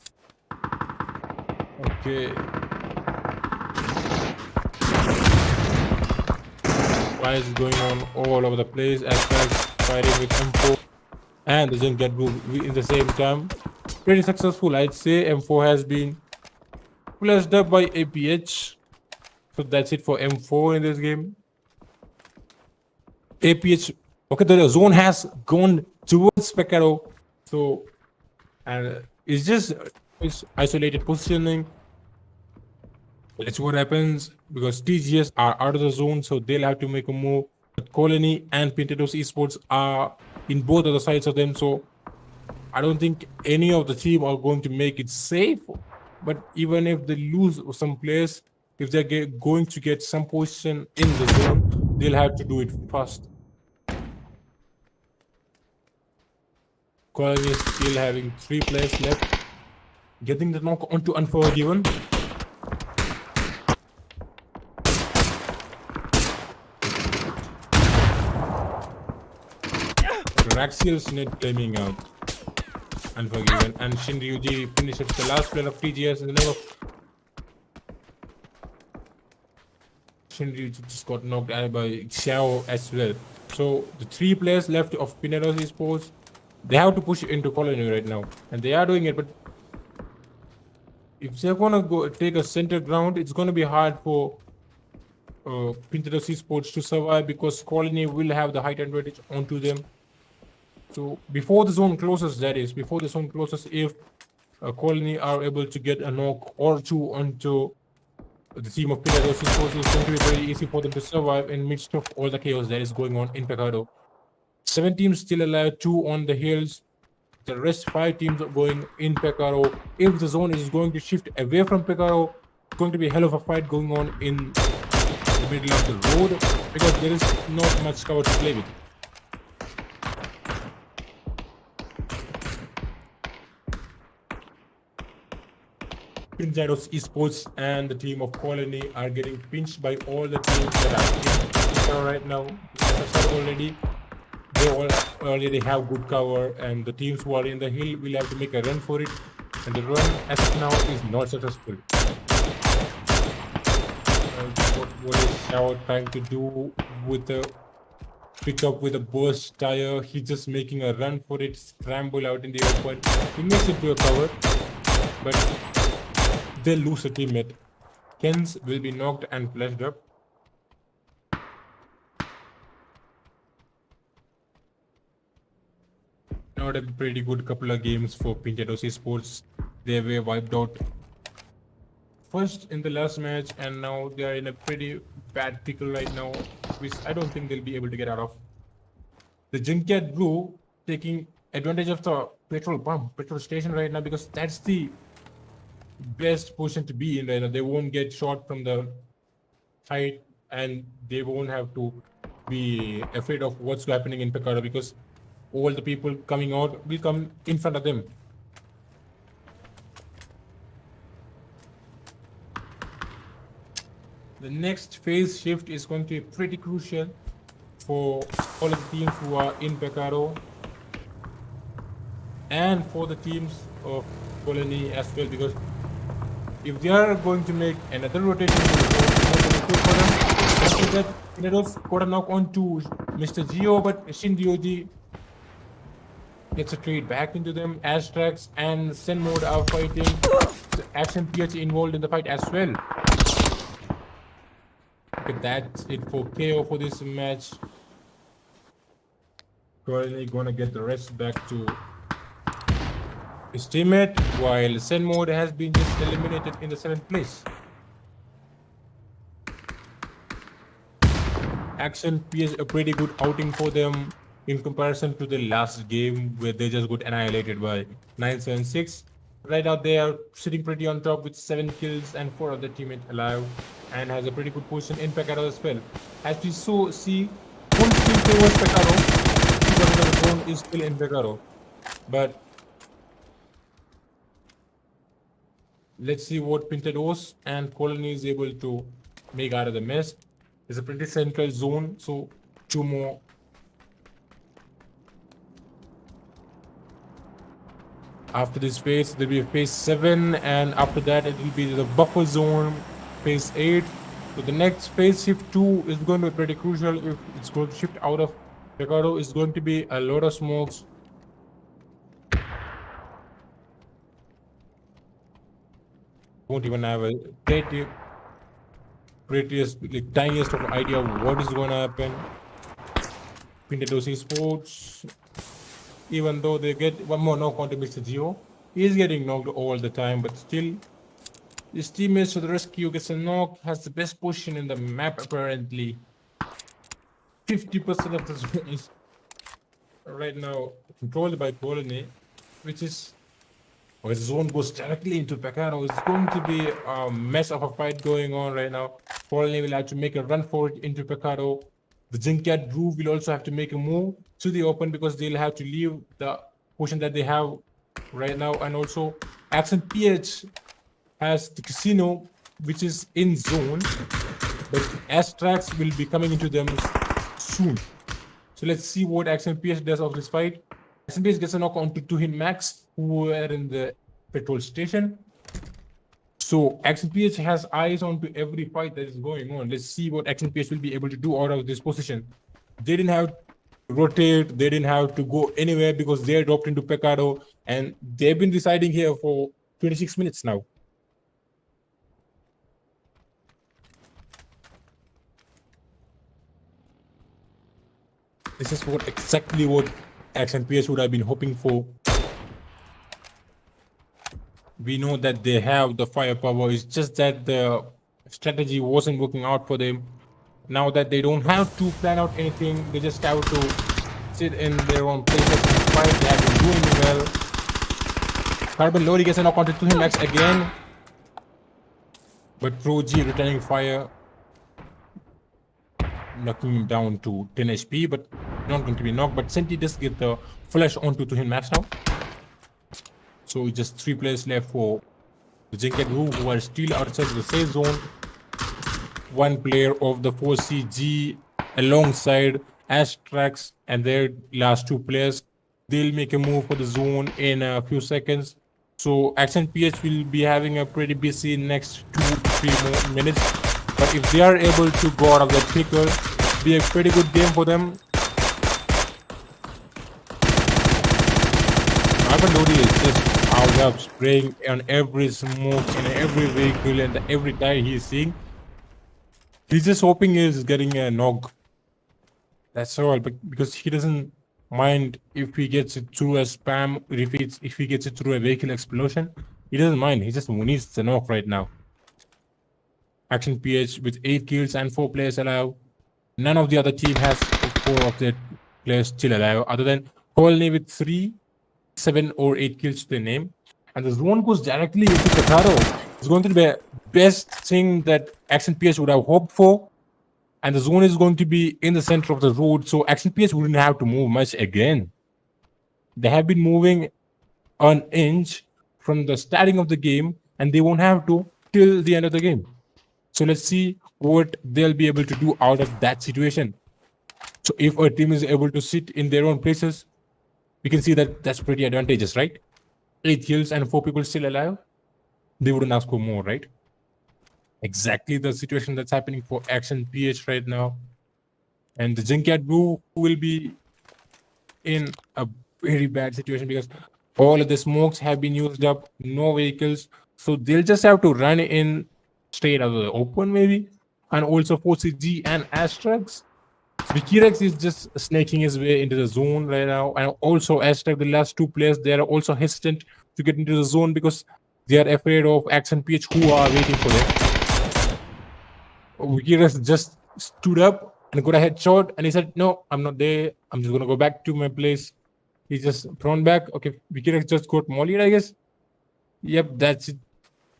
Okay. Why is going on all over the place? ASTRAX fighting with M4 and the Junkyard group in the same time. Pretty successful, I'd say. M4 has been flushed up by APH. So that's it for M4 in this game. APH, okay, the zone has gone towards Pecado. So, and it's just isolated positioning. Let's see what happens, because TGS are out of the zone, so they'll have to make a move. But Colony and PINTADOS Esports are in both of the sides of them, so I don't think any of the team are going to make it safe. But even if they lose some players, if they're going to get some position in the zone, they'll have to do it fast. Colony is still having 3 players left. Getting the knock onto Unforgiven. Raxiel's net claiming out. Unforgiven. And Shinryuji finishes the last player of PGS in the level. Shinryuji just got knocked out by Xiao as well. So the 3 players left of PINTADOS Esports, they have to push into Colony right now. And they are doing it, but if they're gonna go take a center ground, it's gonna be hard for PINTADOS Esports to survive because Colony will have the height advantage onto them. So before the zone closes, if Colony are able to get a knock or 2 onto the team of PINTADOS Esports, it's going to be very easy for them to survive in midst of all the chaos that is going on in Pecado. 7 teams still alive, 2 on the hills. The rest 5 teams are going in Pecado. If the zone is going to shift away from Pecado, it's going to be a hell of a fight going on in the middle of the road because there is not much cover to play with. PINTADOS Esports and the team of Colony are getting pinched by all the teams that are in Pecado right now. As I said already, they all already have good cover, and the teams who are in the hill will have to make a run for it, and the run as of now is not successful. What is Xiao trying to do with the pickup with a burst tire? He's just making a run for it, scramble out in the open. He makes it to a cover, but they lose a teammate. Kens will be knocked and flashed up. Not a pretty good couple of games for PINTADOS Esports. They were wiped out first in the last match, and now they are in a pretty bad pickle right now, which I don't think they'll be able to get out of. The JUNKYARD Blue taking advantage of the petrol station right now because that's the best position to be in right now. They won't get shot from the height, and they won't have to be afraid of what's happening in Pecado because all the people coming out will come in front of them. The next phase shift is going to be pretty crucial for all of the teams who are in Pecado and for the teams of Colony as well, because if they are going to make another rotation, it's good for them. After that, PINTADOS got a knock on to Mr. Geo, but Shinryoji gets a trade back into them. ASTRAX and SENMOD are fighting. So Action PH involved in the fight as well. Okay, that's it for KO for this match. Currently gonna get the rest back to his teammate, while SENMOD has been just eliminated in the 7th place. Action PH a pretty good outing for them in comparison to the last game where they just got annihilated by 976. Right now they are sitting pretty on top with 7 kills and 4 other teammates alive, and has a pretty good position in Pecado as well. As we see, one still favors Pecado, but the zone is still in Pecado. But let's see what PINTADOS and Colony is able to make out of the mess. It's a pretty central zone, so 2 more. After this phase, there will be a phase 7, and after that it will be the buffer zone, phase 8. So the next phase, shift 2, is going to be pretty crucial. If it's going to shift out of Pecado, it's going to be a lot of smokes. Won't even have a prettiest, like, tiniest of idea of what is going to happen. PINTADOS Esports, even though they get one more knock onto Mr. Geo, he is getting knocked all the time, but still, his teammates to the rescue, gets a knock, has the best position in the map apparently. 50% of the zone is right now controlled by Colony, which is where the zone goes directly into Pecado. It's going to be a mess of a fight going on right now. Colony will have to make a run for it into Pecado. The Junkyard Groove will also have to make a move to the open because they'll have to leave the portion that they have right now. And also, Accent PH has the casino, which is in zone, but ASTRAX will be coming into them soon. So let's see what Accent PH does of this fight. Accent PH gets a knock onto THEGODSQUAD Max, who are in the petrol station. So Accent PH has eyes onto every fight that is going on. Let's see what Accent PH will be able to do out of this position. They didn't have to rotate, they didn't have to go anywhere because they dropped into Pecado, and they've been residing here for 26 minutes now. This is exactly what Accent PH would have been hoping for. We know that they have the firepower. It's just that the strategy wasn't working out for them. Now that they don't have to plan out anything, they just have to sit in their own places and fight. They have been doing well. Carbon Lodi gets a knock onto THEGODSQUAD Max again, but Pubg returning fire, knocking him down to 10 HP, but not going to be knocked. But Senti does get the flash onto THEGODSQUAD Max now. So just 3 players left for the Junkyard who are still outside the safe zone. 1 player of the 4CG alongside ASTRAX and their last 2 players. They'll make a move for the zone in a few seconds. So Accent PH will be having a pretty busy next 2-3 more minutes. But if they are able to go out of that pickle, be a pretty good game for them. Carbon Lodi is just out of spraying on every smoke and every vehicle and every tire he's seeing. He's just hoping he's getting a knock. That's all, but because he doesn't mind if he gets it through a spam, if he gets it through a vehicle explosion, he doesn't mind. He just needs the knock right now. Accent PH with 8 kills and 4 players alive. None of the other team has 4 of their players still alive, other than Colony with 3, 7 or 8 kills to their name. And the zone goes directly into Pecado. It's going to be the best thing that Accent PH would have hoped for. And the zone is going to be in the center of the road, so Accent PH wouldn't have to move much again. They have been moving an inch from the starting of the game, and they won't have to till the end of the game. So let's see what they'll be able to do out of that situation. So if a team is able to sit in their own places, we can see that that's pretty advantageous, right? 8 kills and 4 people still alive. They wouldn't ask for more, right? Exactly the situation that's happening for Accent PH right now. And the Junkyard Blue will be in a very bad situation because all of the smokes have been used up, no vehicles. So they'll just have to run in straight out of the open maybe. And also 4CG and ASTRAX. Vikirex is just snaking his way into the zone right now. And also ASTRAX, the last 2 players, they are also hesitant to get into the zone because they are afraid of Accent PH who are waiting for them. Vikirex just stood up and got a headshot, and he said, "No, I'm not there. I'm just gonna go back to my place." He just thrown back. Okay, Vikirex just got mollied, I guess. Yep, that's it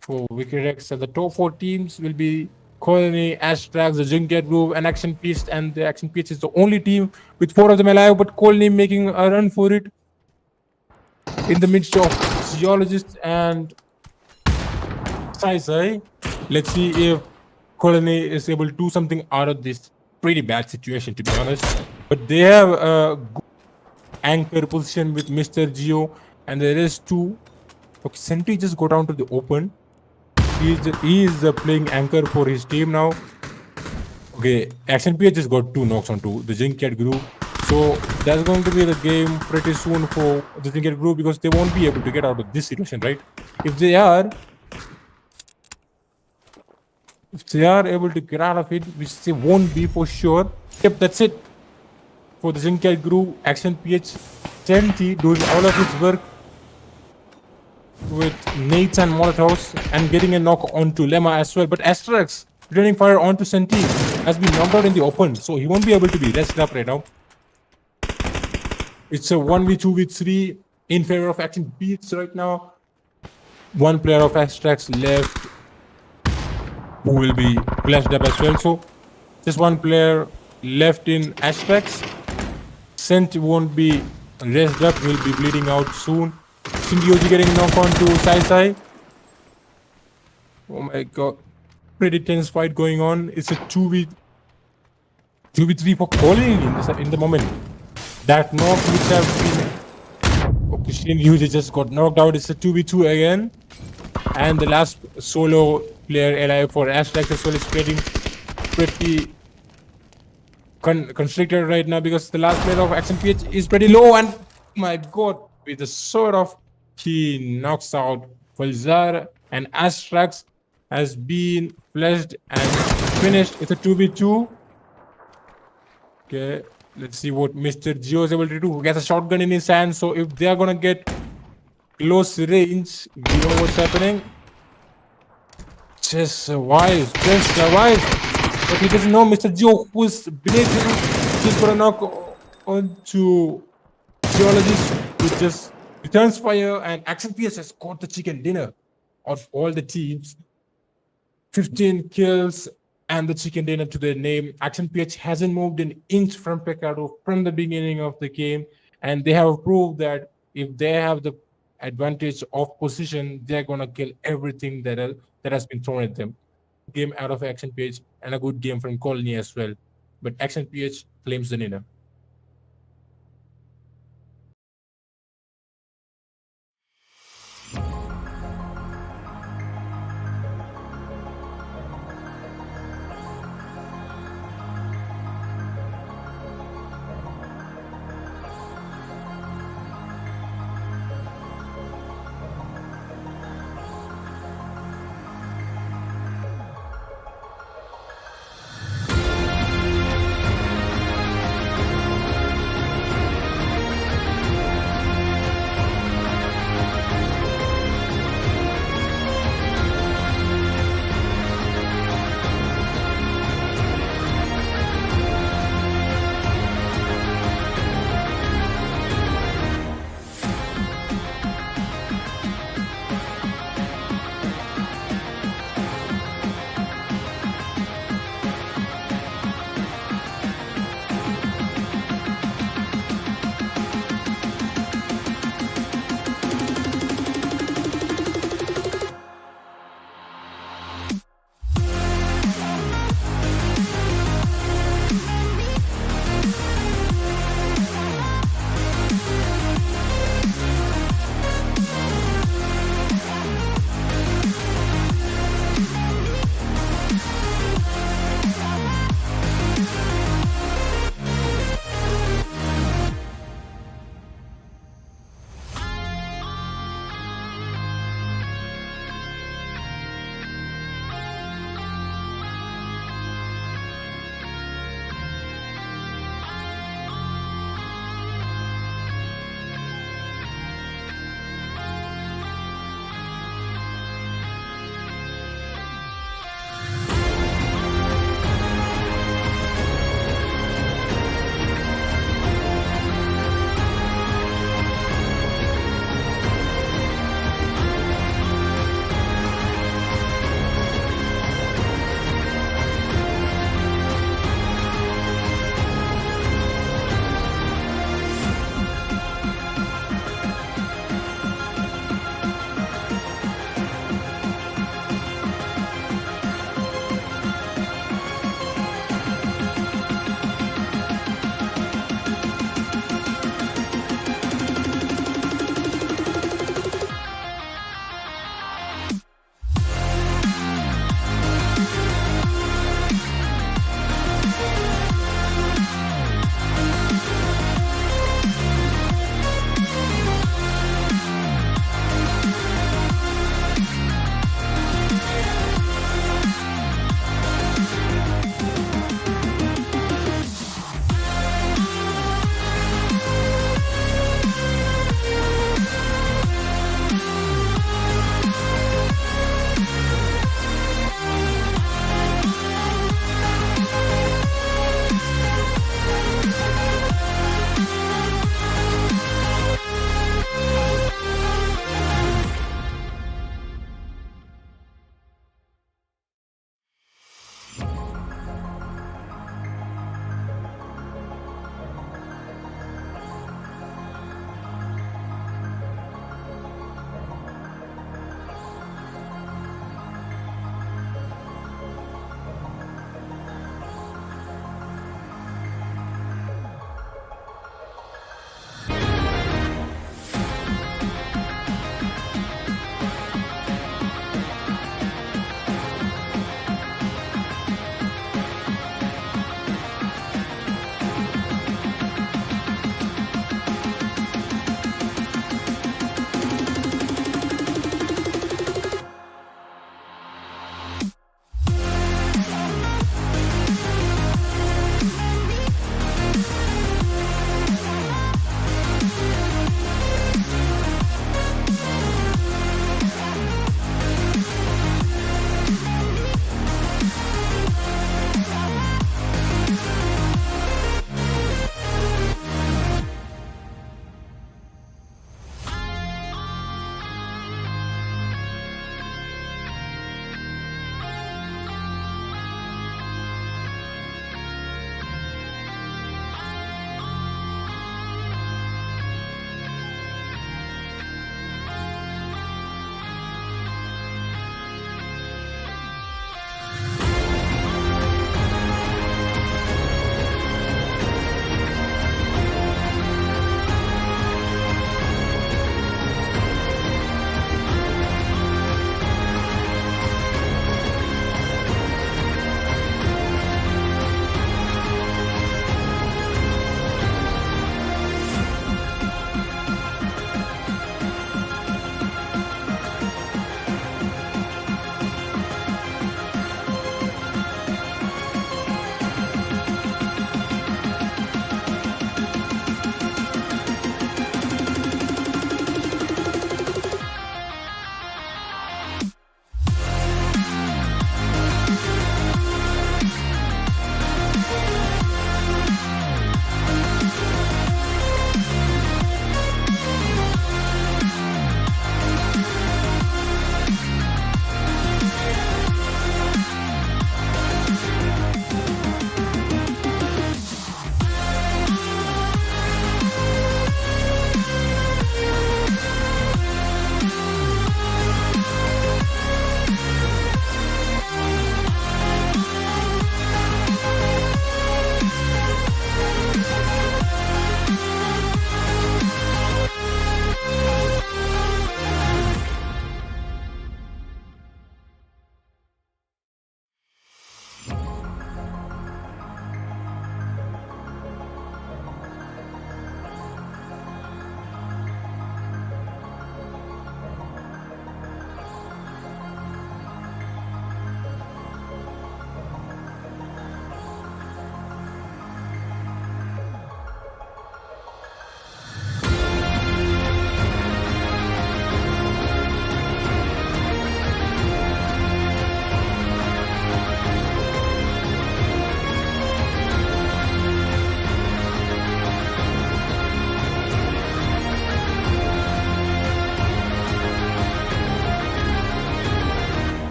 for Vikirex. And the top 4 teams will be Colony, ASTRAX, the Junkyard Groove, and Accent PH. And the Accent PH is the only team with 4 of them alive, but Colony making a run for it in the midst of Geologists and Sai. Let's see if Colony is able to do something out of this pretty bad situation, to be honest. But they have a good anchor position with Mr. Geo, and there is 2. Okay, Sentry just go down to the open. He is playing anchor for his team now. Okay, Accent PH just got 2 knocks onto the Junkyard Group. So that's going to be the game pretty soon for the Junkyard Group because they won't be able to get out of this situation, right? If they are able to get out of it, which they won't be for sure. Yep, that's it for the Junkyard Group. Accent PH, Senti doing all of his work with nades and molotovs and getting a knock onto Lemma as well. But ASTRAX returning fire onto Senti has been knocked out in the open, so he won't be able to be rested up right now. It's a 1v2v3 in favor of Action Beats right now. One player of ASTRAX left who will be flashed up as well. So just one player left in ASTRAX. Sent won't be raised up, will be bleeding out soon. Symbiote getting knocked on to Sai. Oh my god. Pretty tense fight going on. It's a 2v3 for calling in the moment. That knock which have been Christian user just got knocked out. It's a 2v2 again. And the last solo player alive for ASTRAX as well is getting pretty constricted right now because the last player of Action PH is pretty low, and my god, with the sword off, he knocks out Falzar, and ASTRAX has been flashed and finished. It's a 2v2. Okay, let's see what Mr. Geo is able to do. He gets a shotgun in his hand, so if they are gonna get close range, we know what's happening. Just survives. But he doesn't know Mr. Geo who's beneath him. He's gonna knock onto Geologist, who just returns fire, and Action PS has caught the chicken dinner of all the teams. 15 kills and the chicken dinner to their name. Action PH hasn't moved an inch from Pecado from the beginning of the game, and they have proved that if they have the advantage of position, they're gonna kill everything that has been thrown at them. Game out of Action PH and a good game from Colony as well, but Action PH claims the winner.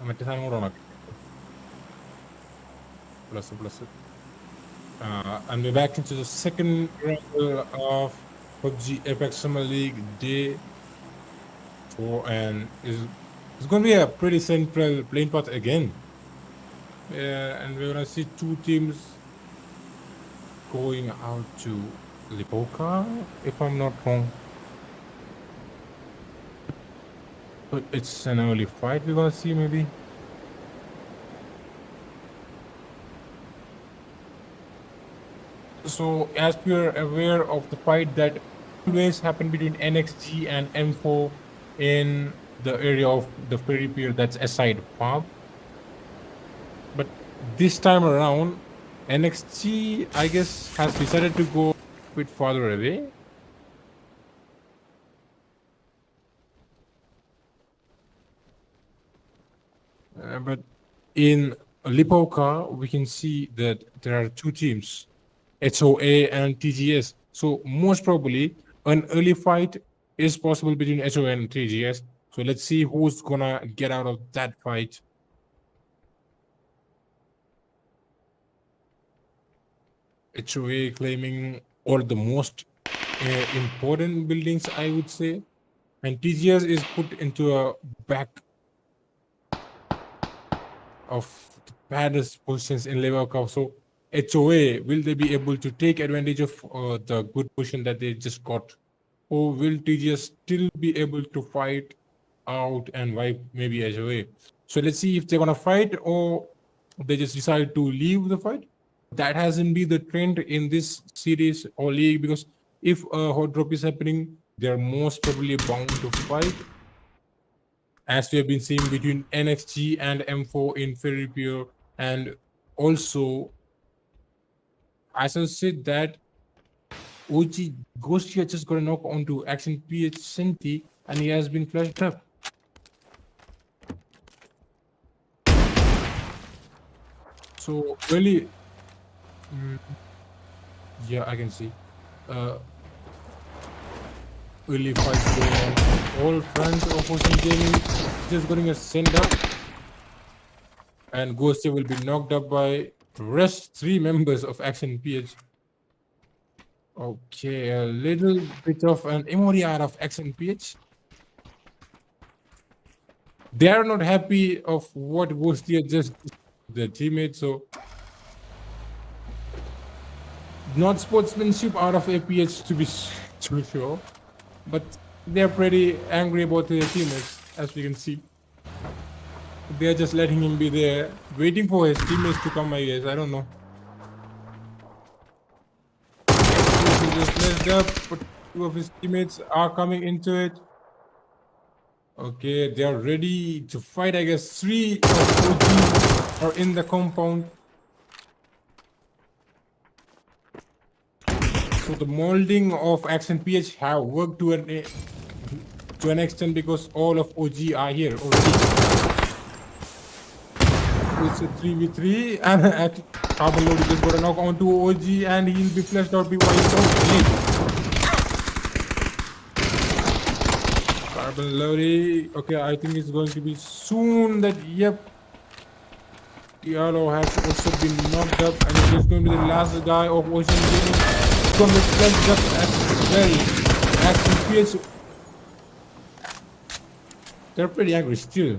മറ്റേ സാധനം കൂടെ ഓണാക്കി plus and we're back into the second round of PUBG Apex Summer League Day 4, and it's going to be a pretty central playing path again. And we're going to see two teams going out to Lipoka, if I'm not wrong. But it's an early fight we're going to see, maybe. So, as we're aware of the fight that always happened between NXG and M4 in the area of the ferry pier that's aside Pub. But this time around, NXG, I guess, has decided to go a bit farther away. But in Lipovka, we can see that there are two teams, HOA and TGS. So most probably an early fight is possible between HOA and TGS. So let's see who's gonna get out of that fight. HOA claiming all the most important buildings, I would say, and TGS is put into a back of the baddest positions in Lipovka. So HOA, will they be able to take advantage of the good position that they just got? Or will TGS still be able to fight out and wipe maybe HOA? So let's see if they're gonna fight or they just decide to leave the fight. That hasn't been the trend in this series or league, because if a hot drop is happening, they're most probably bound to fight, as we have been seeing between NXG and M4 in Ferry Pier. And also, as I said, that OG Ghosty has just got a knock onto Action PH Senti, and he has been flashed up. So really, yeah, I can see early fights going on. All fronts of Ocean Gaming just getting a send up, and Ghosty will be knocked up by the rest 3 members of Action PH. Okay, a little bit of an emoji out of Action PH. They are not happy of what Ghosty just their teammates, so not sportsmanship out of APH to be sure, but they're pretty angry about their teammates, as we can see. They're just letting him be there, waiting for his teammates to come, I guess. I don't know. He just messed up, but 2 of his teammates are coming into it. Okay, they are ready to fight. I guess 3 of OG are in the compound. So the molding of Action PH have worked to an extent, because all of OG are here already. It's a 3v3, and Carbon Lodi just got a knock onto OG, and he'll be flashed out before he's out. Carbon Lodi, okay, I think it's going to be soon that, yep, Diallo has also been knocked up, and he's going to be the last guy of Ocean Gaming. It's going to be flashed up as well. Action PH, they're pretty angry still.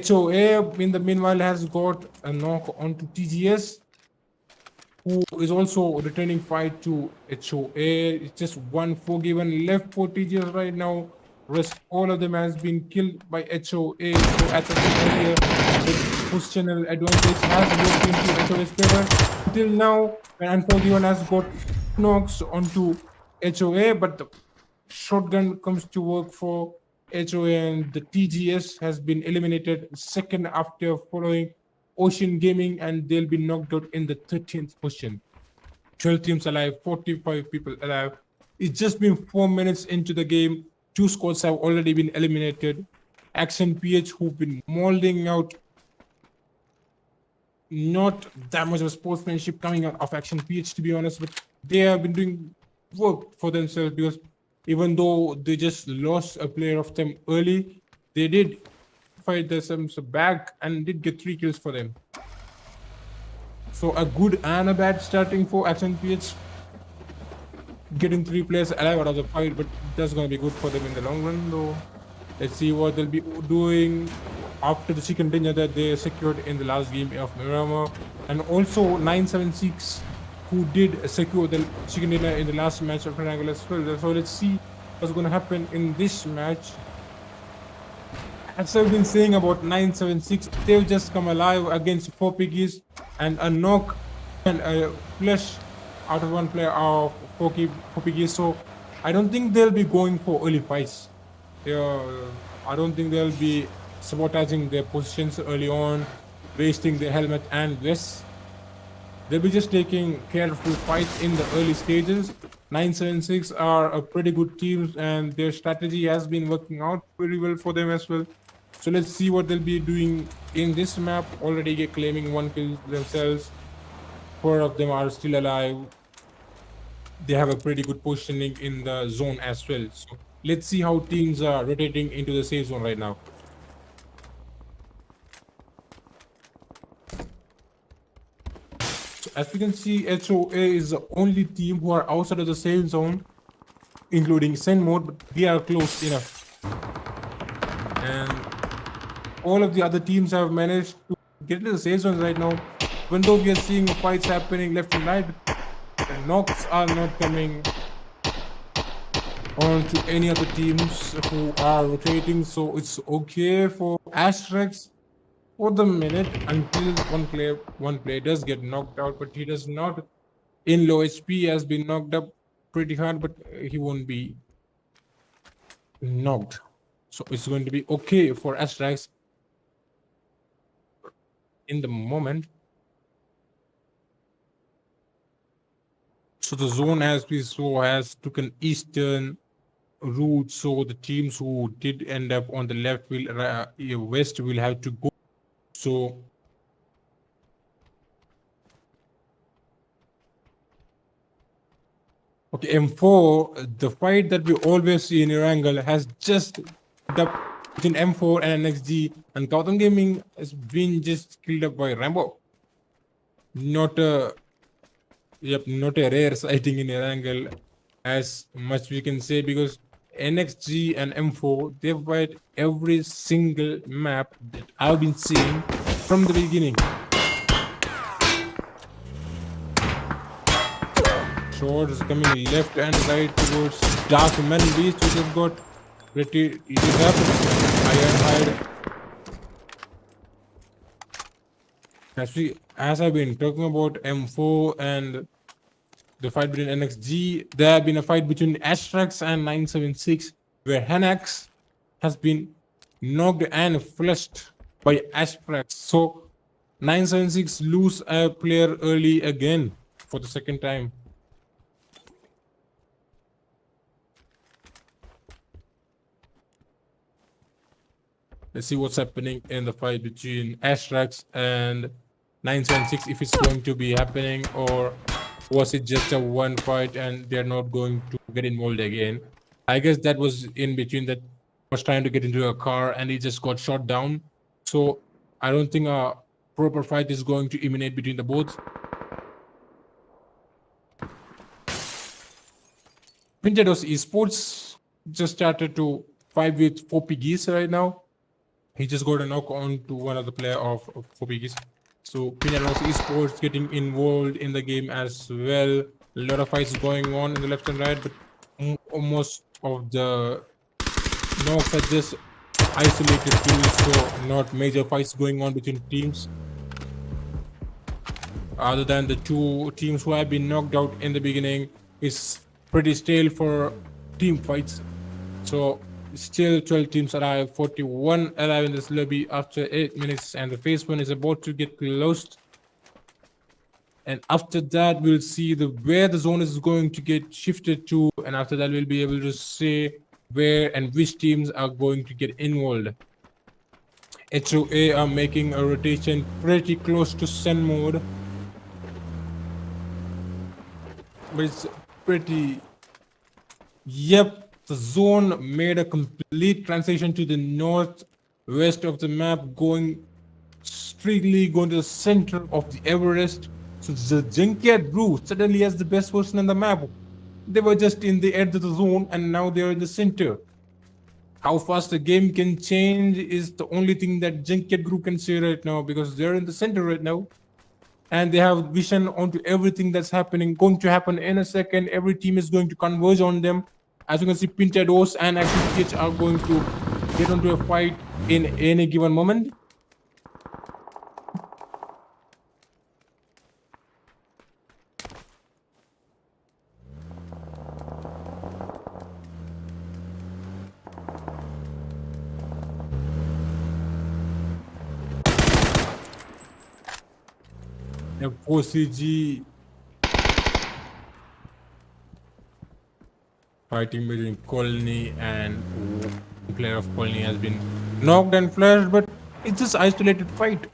HOA, in the meanwhile, has got a knock onto TGS, who is also returning fight to HOA. It's just 1 forgiven left for TGS right now. Rest all of them has been killed by HOA. So as I said earlier, the positional advantage has worked into HOA's favor. Until now, Unforgiven has got knocks onto HOA, but the shotgun comes to work for HOA, and the TGS has been eliminated second after following Ocean Gaming, and they'll be knocked out in the 13th position. 12 teams alive, 45 people alive. It's just been 4 minutes into the game. 2 squads have already been eliminated. Action PH, who've been molding out not that much of sportsmanship coming out of Action PH, to be honest, but they have been doing work for themselves, because even though they just lost a player of them early, they did fight themselves back and did get 3 kills for them. So a good and a bad starting for SNPH. Getting 3 players alive out of the fight, but that's gonna be good for them in the long run though. Let's see what they'll be doing after the second dinner that they secured in the last game of Miramar. And also 976 who did secure the chicken dinner in the last match of Triangle as well. So let's see what's gonna happen in this match. As I've been saying about 976, they've just come alive against 4 piggies and a knock and a flush out of 1 player of 4 piggies. So I don't think they'll be going for early fights. I don't think they'll be sabotaging their positions early on, wasting their helmet and vest. They'll be just taking careful fights in the early stages. 976 are a pretty good team and their strategy has been working out very well for them as well. So let's see what they'll be doing in this map. Already claiming 1 kill themselves. 4 of them are still alive. They have a pretty good positioning in the zone as well. So let's see how teams are rotating into the safe zone right now. So as we can see, HOA is the only team who are outside of the safe zone, including SENMOD, but they are close enough. And all of the other teams have managed to get into the safe zone right now. Even though we are seeing fights happening left and right, the knocks are not coming on to any other teams who are rotating. So it's okay for ASTRAX for the minute until one player does get knocked out, but he does not. In low HP has been knocked up pretty hard, but he won't be knocked. So it's going to be okay for ASTRAX in the moment. So the zone, as we saw, has took an eastern route. So the teams who did end up on the left will west will have to go. So okay, M4, the fight that we always see in Erangel has just up between M4 and NXG, and Gotham Gaming has been just killed up by Rambo. Not a rare sighting in Erangel, as much we can say, because NXG and M4, they fight every single map that I've been seeing from the beginning. Shots coming left and right towards Dark Man Beast, which has got pretty lit up. Iron Hide. As I've been talking about M4 and the fight between NXG, there have been a fight between ASTRAX and 976, where Hanax has been knocked and flushed by ASTRAX. So 976 lose a player early again for the second time. Let's see what's happening in the fight between ASTRAX and 976, if it's going to be happening, or was it just a one fight and they're not going to get involved again. I guess that was in between, that was trying to get into a car and he just got shot down. So I don't think a proper fight is going to emanate between the both. PINTADOS eSports just started to fight with 4 piggies right now. He just got a knock on to one of the player of 4 piggies. So PINTADOS eSports getting involved in the game as well. A lot of fights going on in the left and right, but most of the knocks are just isolated kills, so not major fights going on between teams. Other than the 2 teams who have been knocked out in the beginning, it's pretty stale for team fights. So still 12 teams alive, 41 alive in this lobby after 8 minutes, and the phase 1 is about to get closed. And after that, we'll see where the zone is going to get shifted to, and after that, we'll be able to say where and which teams are going to get involved. HOA are making a rotation pretty close to SENMOD, but it's pretty. Yep, the zone made a complete transition to the northwest of the map, going strictly going to the center of the Everest. So the Junkyard Brew suddenly has the best person on the map. They were just in the edge of the zone and now they're in the center. How fast the game can change is the only thing that Junkyard Group can say right now, because they're in the center right now and they have vision onto everything that's going to happen in a second. Every team is going to converge on them. As you can see, Pintados and actually PIGGIES are going to get onto a fight in any given moment. F4CG fighting between Colony and one player of Colony has been knocked and flashed, but it's just isolated fight.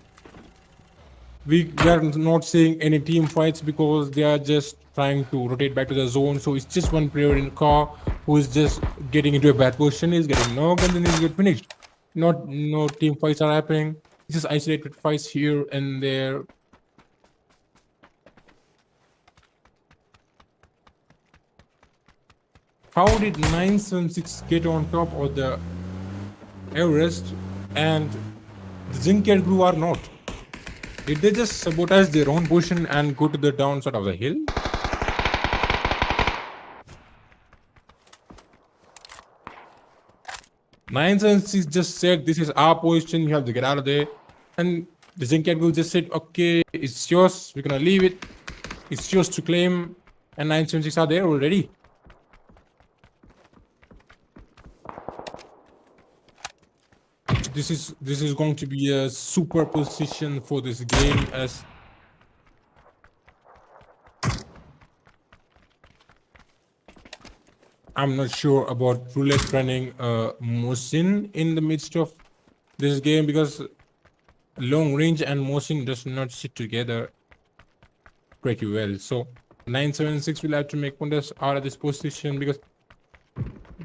We are not seeing any team fights because they are just trying to rotate back to the zone. So it's just one player in car who is just getting into a bad position, he's getting knocked and then he's get finished. No team fights are happening. It's just isolated fights here and there. How did 976 get on top of the Everest and the Junkyard Group are not? Did they just sabotage their own position and go to the downside of the hill? (976) just said, "This is our position, you have to get out of there." And the Junkyard Group just said, "Okay, it's yours, we're gonna leave it. It's yours to claim." And 976 are there already. This is going to be a super position for this game, as I'm not sure about roulette running Mosin in the midst of this game, because long range and Mosin does not sit together pretty well. So 976 will have to make Pundas out of this position, because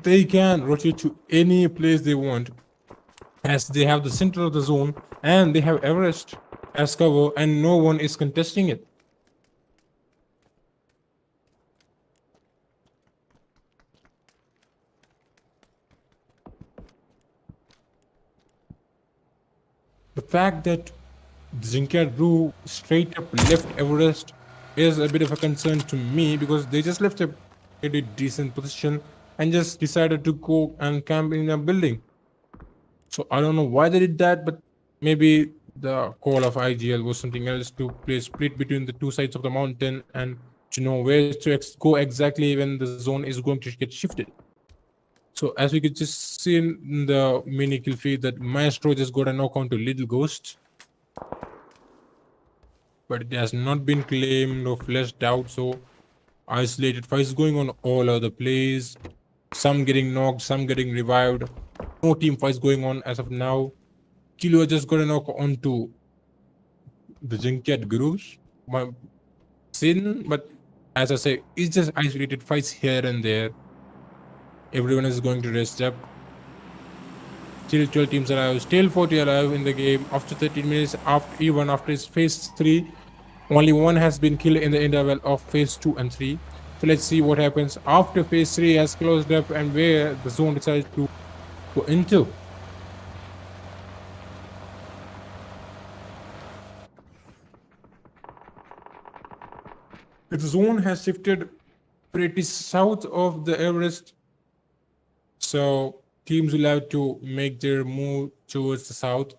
they can rotate to any place they want, as they have the center of the zone and they have Everest as cover and no one is contesting it. The fact that Junkyard Brew straight up left Everest is a bit of a concern to me, because they just left a pretty decent position and just decided to go and camp in a building. So I don't know why they did that, but maybe the call of IGL was something else, to play split between the two sides of the mountain and to know where to go exactly when the zone is going to get shifted. So as we could just see in the mini kill feed, that Maestro just got a knock on to Little Ghost, but it has not been claimed or fleshed out. So isolated fights going on all over the place, some getting knocked, some getting revived. No team fights going on as of now. Kilo just got a knock onto the Junkyard Grooves. Sin, but as I say, it's just isolated fights here and there. Everyone is going to rest up. Still 12 teams alive, still 40 alive in the game. After 13 minutes, even after its phase 3, only one has been killed in the interval of phase 2 and 3. So let's see what happens after phase 3 has closed up and where the zone decides to go into. The zone has shifted pretty south of the Everest, so teams will have to make their move towards the south.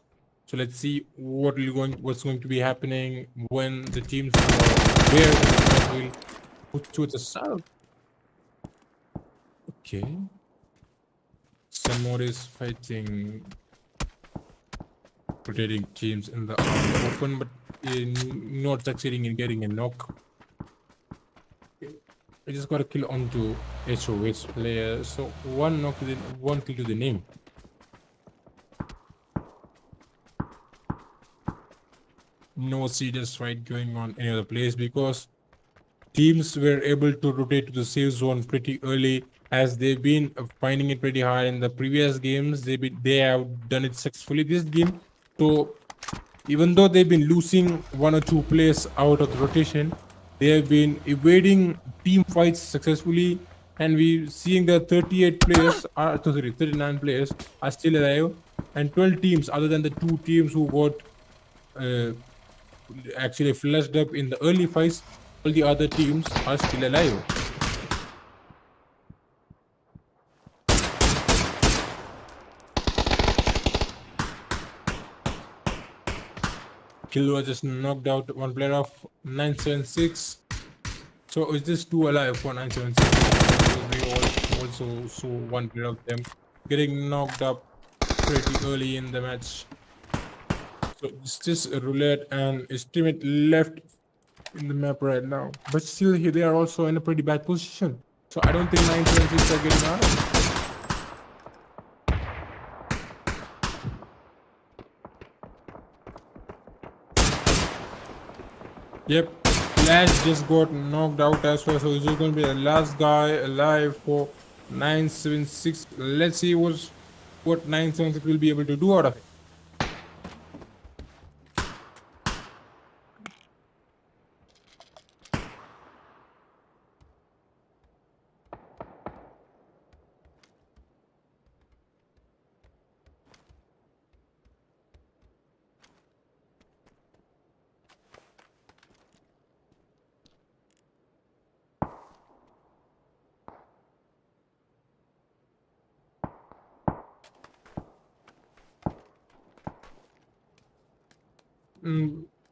So let's see what's going to be happening when the teams will move towards the south. Okay, SENMOD is fighting rotating teams in the open, but not succeeding in getting a knock. I just got a kill onto HOH player, so one knock, one kill to the name. No serious fight going on any other place, because teams were able to rotate to the safe zone pretty early as they've been finding it pretty hard in the previous games. They have done it successfully this game. So even though they've been losing one or two players out of the rotation, they have been evading team fights successfully. And we seeing that 38 players are 39 players are still alive, and 12 teams other than the two teams who got uh, actually flushed up in the early fights, all the other teams are still alive. Kill was just knocked out one player of 976. So is this two alive for 976? We also saw one player of them getting knocked up pretty early in the match. So it's just a roulette and estimate left in the map right now. But still here they are also in a pretty bad position. So I don't think 976 are getting out. Yep, Flash just got knocked out as well, so he's just going to be the last guy alive for 976. Let's see what 976 will be able to do out of it.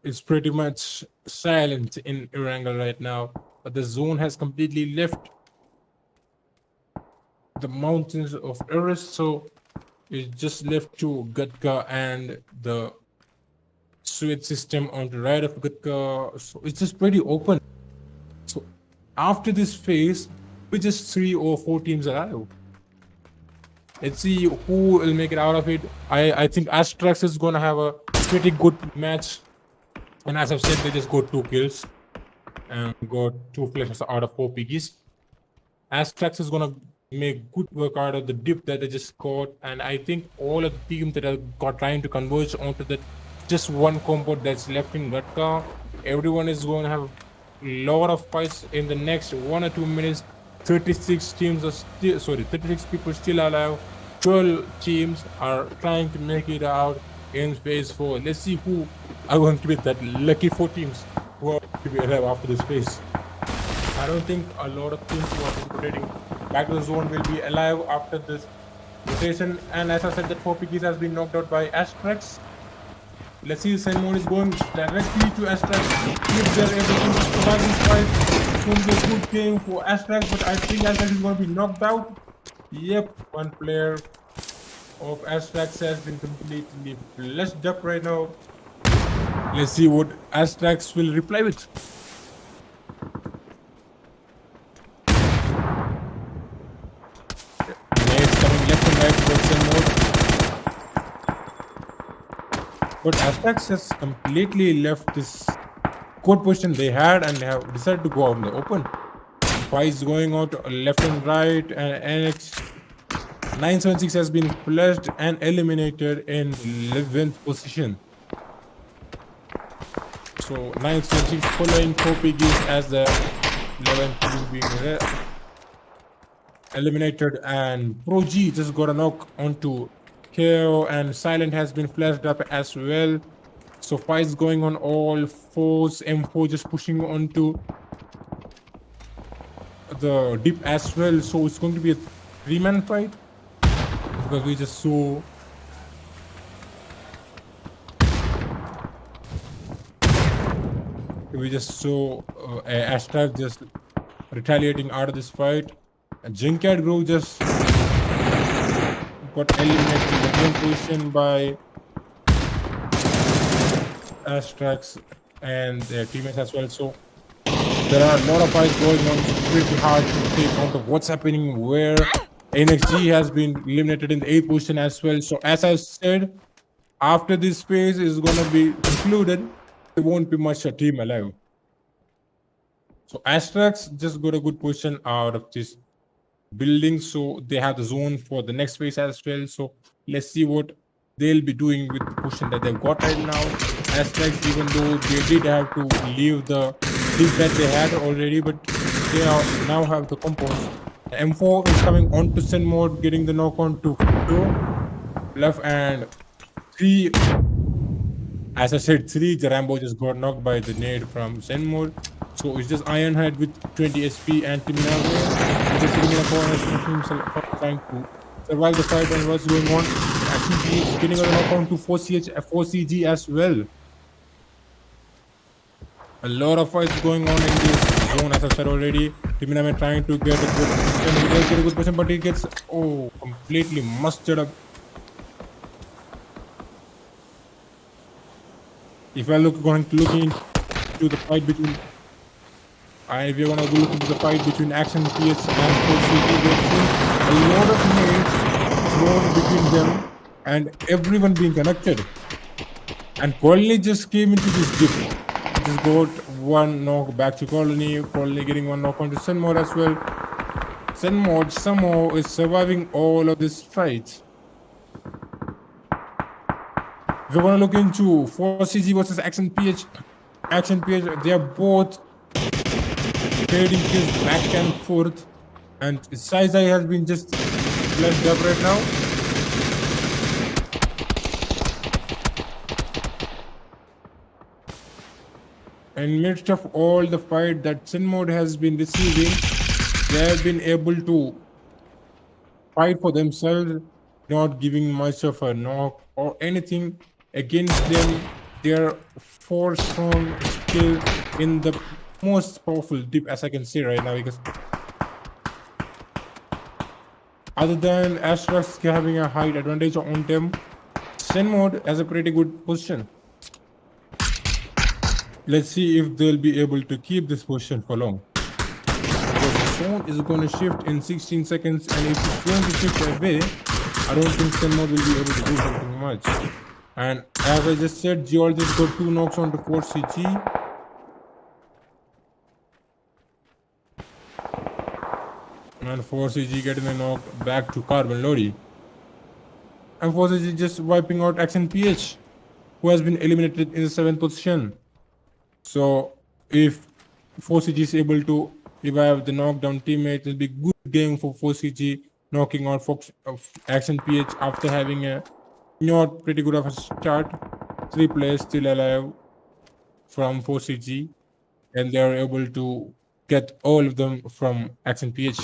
It's pretty much silent in Erangel right now, but the zone has completely left the mountains of Eris, so it's just left to Gutka and the Suez system on the right of Gutka, so it's just pretty open. So after this phase, we just 3 or 4 teams alive. Let's see who will make it out of it. I think ASTRAX is gonna have a pretty good match. And as I've said, they just got 2 kills and got 2 flashes out of 4 piggies. ASTRAX is gonna make good work out of the dip that they just got, and I think all of the teams that are trying to converge onto the just one combo that's left in Gatka, everyone is going to have a lot of fights in the next 1 or 2 minutes. 36 teams are still 36 people still alive. 12 teams are trying to make it out in phase 4. Let's see who are going to be that lucky 4 teams who are going to be alive after this phase. I don't think a lot of teams who are rotating back to the zone will be alive after this rotation. And as I said, that 4 piggies has been knocked out by ASTRAX. Let's see, SENMOD is going directly to ASTRAX. If they're able to survive this fight, it's going to be a good game for ASTRAX, but I think ASTRAX is going to be knocked out. Yep, one player of ASTRAX has been completely flushed up right now. Let's see what ASTRAX will reply with. Nades coming left and right towards SENMOD. But ASTRAX has completely left this good position they had and have decided to go out in the open. Fights going out left and right, and NX 976 has been flushed and eliminated in 11th position. So 976 following 4 piggies as the 11th team being eliminated, and Pubg just got a knock onto KO, and Silent has been flashed up as well. So fights going on all 4s. M4 just pushing onto the dip as well. So it's going to be a 3-man fight because we just saw ASTRAX just retaliating out of this fight. And JUNKYARD Grove just got eliminated in the game position by ASTRAX and their teammates as well. So there are a lot of fights going on. It's pretty hard to take count of what's happening where. NXG has been eliminated in the 8th position as well. So as I said, after this phase is going to be concluded, there won't be much a team alive. So ASTRAX just got a good position out of this building, so they have the zone for the next phase as well. So let's see what they'll be doing with the position that they've got right now. ASTRAX, even though they did have to leave the lead that they had already, but they are now have the compost. M4 is coming on to SENMOD, getting the knock on to left, and 3. As I said, 3, the Rambo just got knocked by the nade from SENMOD. So it's just Ironhead with 20 SP and Timinave. Just sitting in a corner, himself trying to survive the fight and what's going on. Actually, he's getting a knock on to 4CG as well. A lot of fights going on in this zone, as I said already. Timinave trying to get a good position. He does get a good position, but he gets completely mustered up. If we are going to look into the fight between, if you're going to look into the fight between Action PS and 4CG, we've seen a lot of nades thrown between them and everyone being connected. And Colony just came into this dip. Just got one knock back to Colony. Colony getting one knock onto SENMOD as well. SENMOD somehow is surviving all of this fight. If you're going to look into 4CG versus Action PH, they are both trading kills back and forth, and Saizai has been just left up right now. In midst of all the fight that SENMOD has been receiving, they have been able to fight for themselves, not giving much of a knock or anything against them. They are 4 strong still in the most powerful dip, as I can see right now, because other than ASTRAX having a height advantage on them, SENMOD has a pretty good position. Let's see if they'll be able to keep this position for long. Because the zone is going to shift in 16 seconds, and if it's going to shift away, I don't think SENMOD will be able to do something much. And as I just said, Geologist got 2 knocks onto 4CG. And 4CG getting a knock back to Carbon Lodi. And 4CG just wiping out Action PH, who has been eliminated in the 7th position. So if 4CG is able to revive the knockdown teammate, it will be a good game for 4CG, knocking out Action PH after having a not pretty good of a start. 3 players still alive from 4CG, and they are able to get all of them from Action PH.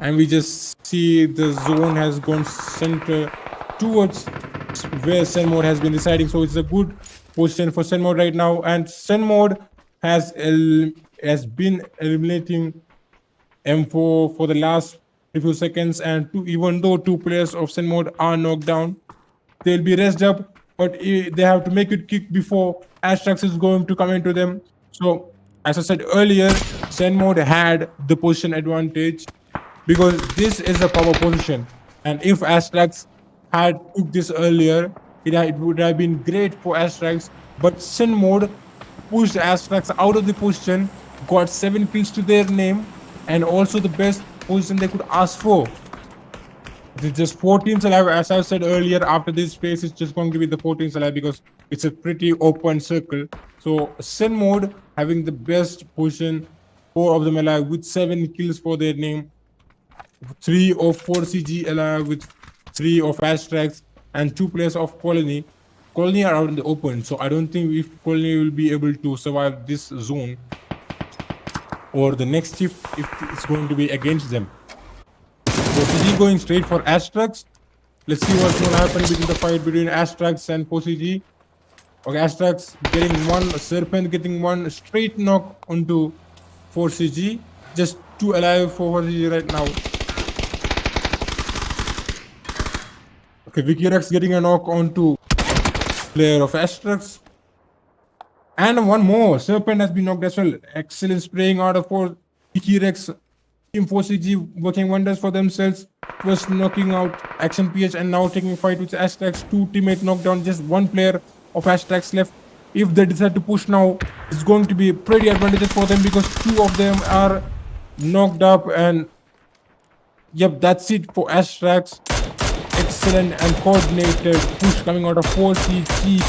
And we just see the zone has gone center towards where SENMOD has been deciding. So it's a good position for SENMOD right now, and SENMOD has been eliminating M4 for the last few seconds, and even though 2 players of SENMOD are knocked down, they'll be raised up, but they have to make it kick before ASTRAX is going to come into them. So as I said earlier, SENMOD had the position advantage because this is a power position, and if ASTRAX had took this earlier, it would have been great for ASTRAX, but SENMOD pushed ASTRAX out of the position, got 7 kills to their name, and also the best position they could ask for. It's just 4 teams alive. As I said earlier, after this phase, it's just going to be the 4 teams alive because it's a pretty open circle. So SENMOD having the best position, 4 of them alive with 7 kills for their name, 3 of 4CG alive with 3 of ASTRAX, and 2 players of Colony. Colony are out in the open, so I don't think if Colony will be able to survive this zone or the next shift if it's going to be against them. So CG going straight for ASTRAX. Let's see what's going to happen between the fight between ASTRAX and 4CG. Okay, ASTRAX getting 1, Serpent getting 1 straight knock onto 4CG. Just 2 alive for 4CG right now. Okay, Vikirex getting a knock onto player of ASTRAX. And 1 more. Serpent has been knocked as well. Excellent spraying out of Vikirex. Team 4CG working wonders for themselves. First knocking out Action PH and now taking fight with ASTRAX. 2 teammate knockdown. Just 1 player of ASTRAX left. If they decide to push now, it's going to be pretty advantageous for them because 2 of them are knocked up, and yep, that's it for ASTRAX. Excellent and coordinated push coming out of 4CG,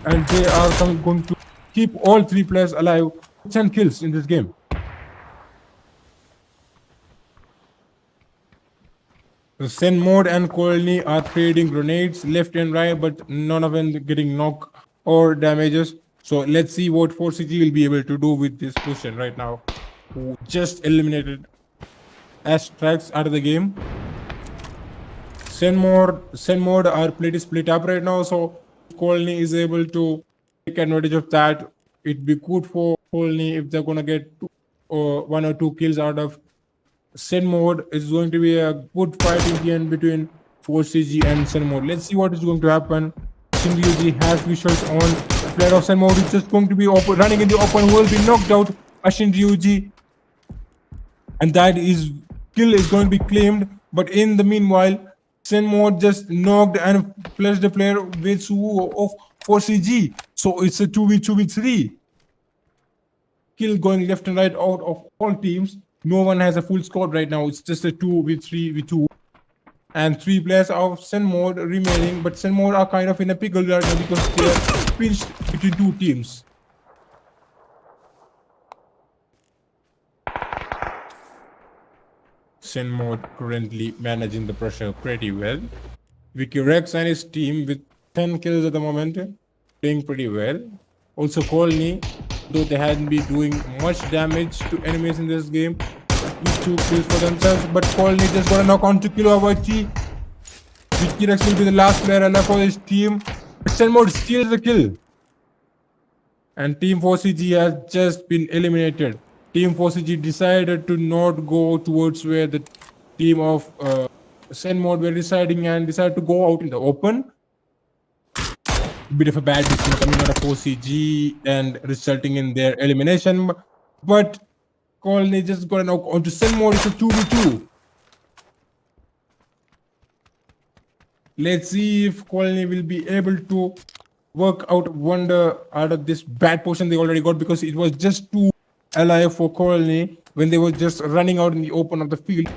and they are going to keep all 3 players alive. 10 kills in this game. SENMOD and Colony are trading grenades left and right, but none of them getting knock or damages. So let's see what 4CG will be able to do with this position right now. Who just eliminated ASTRAX out of the game. SENMOD are pretty split up right now, so Colony is able to take advantage of that. It'd be good for Colony if they're gonna get 1 or 2 kills out of SENMOD. Is going to be a good fight again between 4CG and SENMOD. Let's see what is going to happen. SHANGTAIDU has visuals on. The player of SENMOD is just going to be running in the open, will be knocked out. SHANGTAIDU, and that is kill is going to be claimed. But in the meanwhile, SENMOD just knocked and flushed the player with Suwu of 4CG. So it's a 2v3 kill going left and right out of all teams. No one has a full squad right now. It's just a 2v3v2, and 3 players of SENMOD remaining. But SENMOD are kind of in a pickle right now because they are pinched between 2 teams. SENMOD currently managing the pressure pretty well. Vicky Rex and his team with 10 kills at the moment, playing pretty well. Also Colony, though they hadn't been doing much damage to enemies in this game, with 2 kills for themselves. But Colony just got a knock on to kill Apac. Vicky Rex will be the last player alive for his team. But SENMOD steals the kill. And Team 4CG has just been eliminated. Team 4CG decided to not go towards where the team of SENMOD were residing and decided to go out in the open. Bit of a bad decision coming out of 4CG and resulting in their elimination. But Colony just got a knock onto SENMOD. It's a 2v2. Let's see if Colony will be able to work out wonder out of this bad position they already got, because it was just 2 alive for Colony when they were just running out in the open of the field.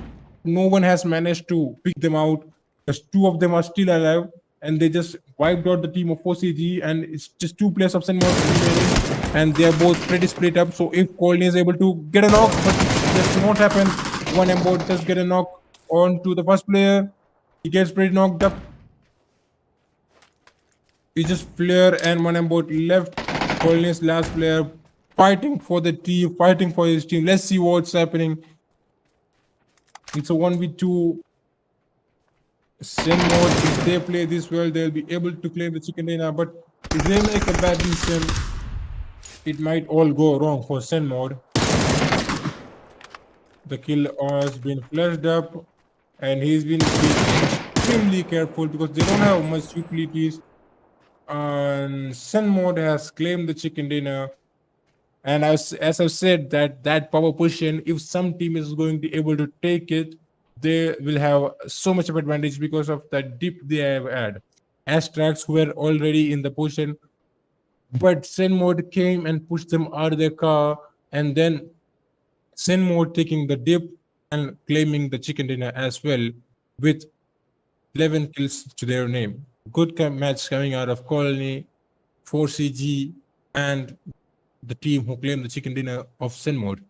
No one has managed to pick them out. Just 2 of them are still alive, and they just wiped out the team of 4CG, and it's just 2 players of SENMOD remaining, and they are both pretty split up. So if Colony is able to get a knock, but it does not happen. One Embot does get a knock on to the first player. He gets pretty knocked up. It's just Flare and one Embot left. Colony's last player fighting for the team, fighting for his team. Let's see what's happening. It's a 1v2. SENMOD, if they play this well, they'll be able to claim the chicken dinner. But if they make a bad decision, it might all go wrong for SENMOD. The kill has been flashed up, and he's been extremely careful because they don't have much utilities. And SENMOD has claimed the chicken dinner. And as I've said, that power position, if some team is going to be able to take it, they will have so much of advantage because of that dip they have had. ASTRAX were already in the position, but SENMOD came and pushed them out of their car, and then SENMOD taking the dip and claiming the chicken dinner as well with 11 kills to their name. Good match coming out of Colony, 4CG, and the team who claimed the chicken dinner of SENMOD.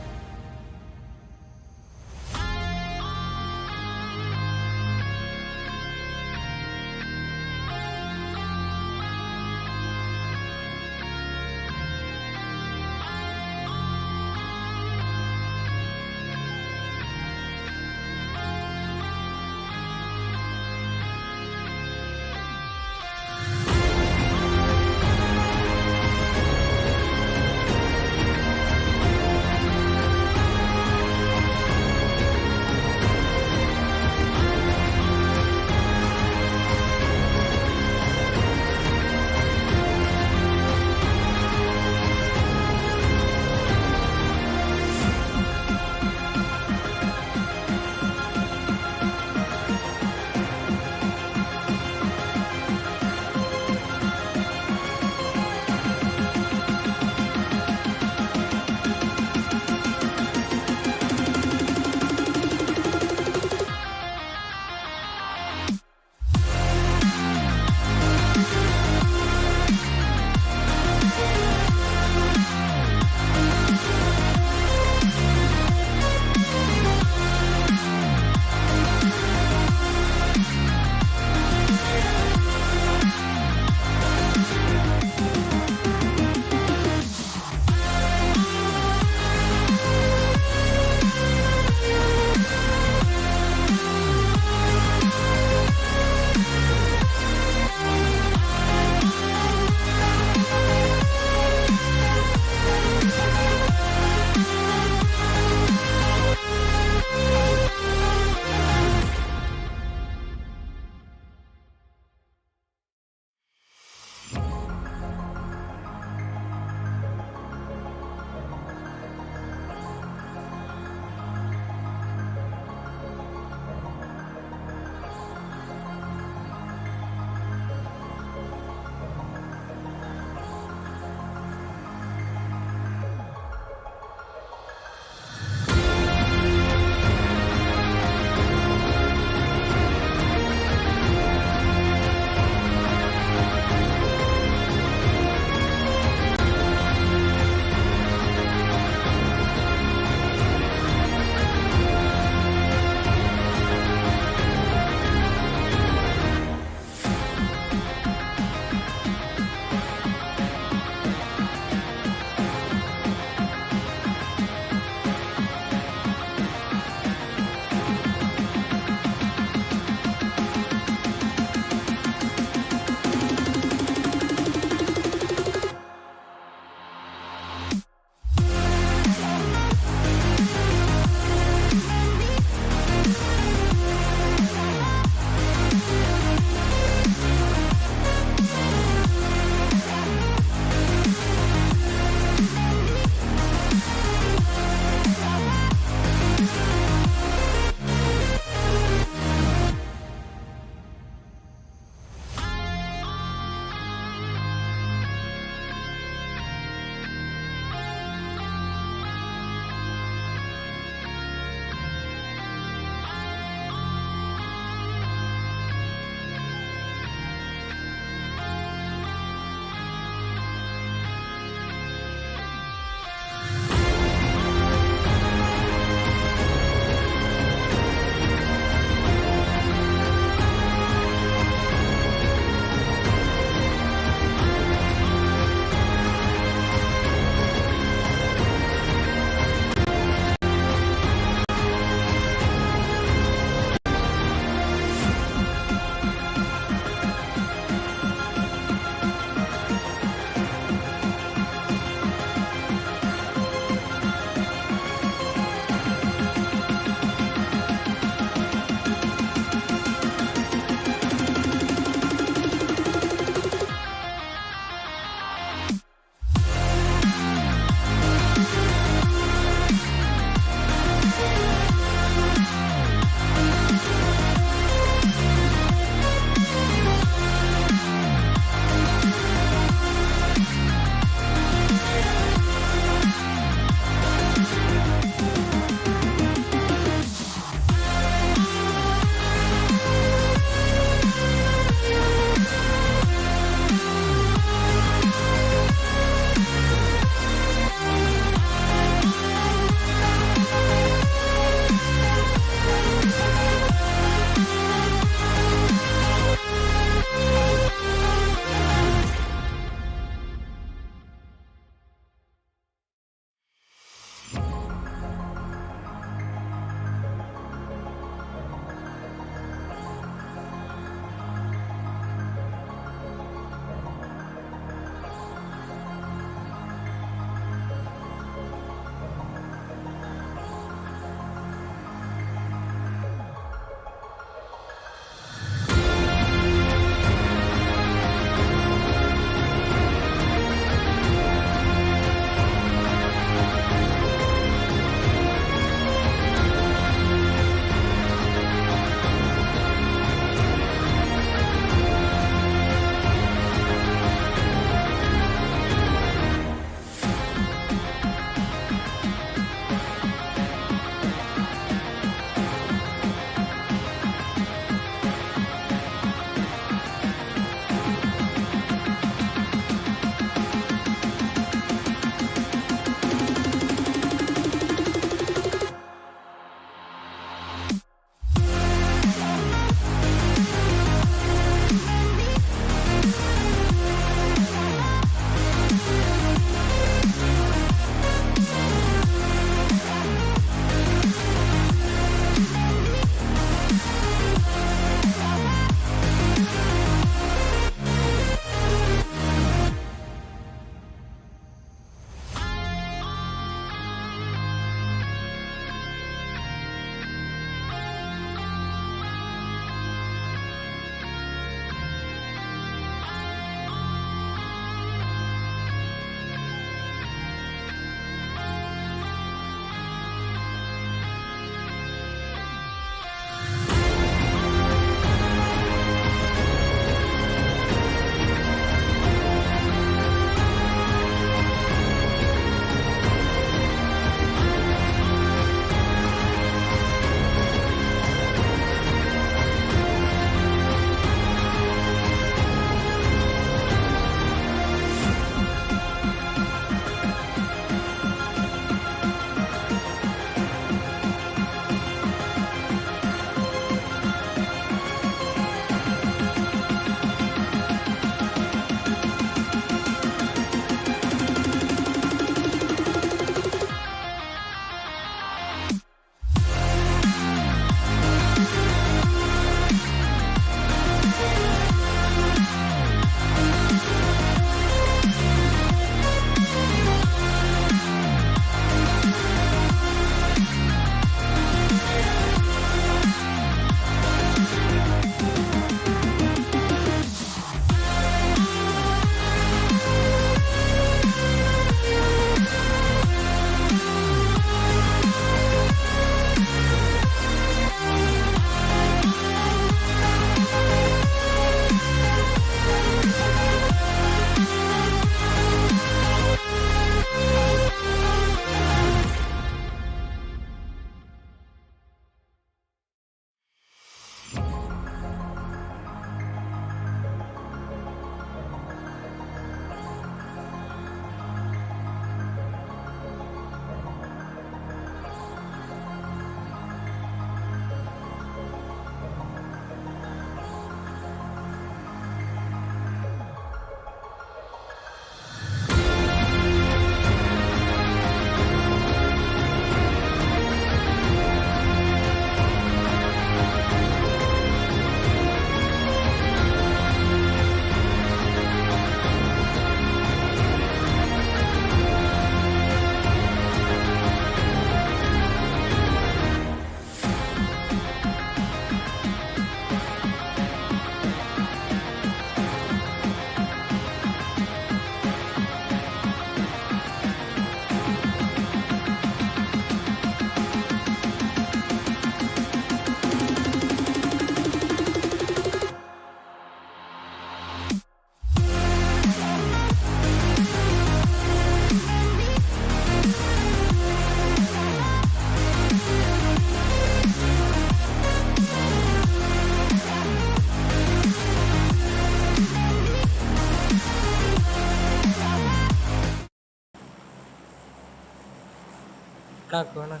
corner.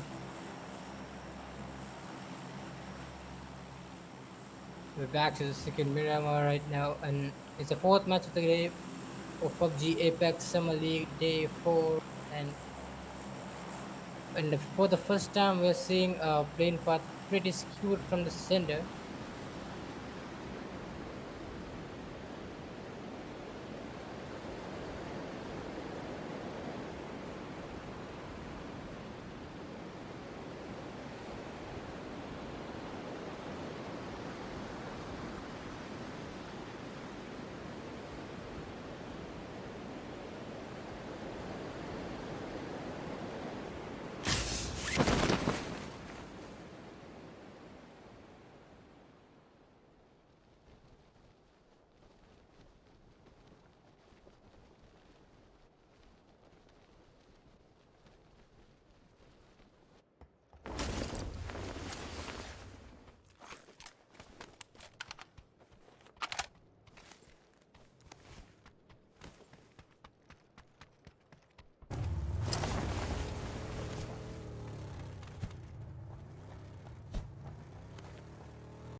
We're back to the second Miramar right now, and it's the fourth match of the day of PUBG Apex Summer League Day 4. For the first time, we're seeing a plane path pretty skewed from the center.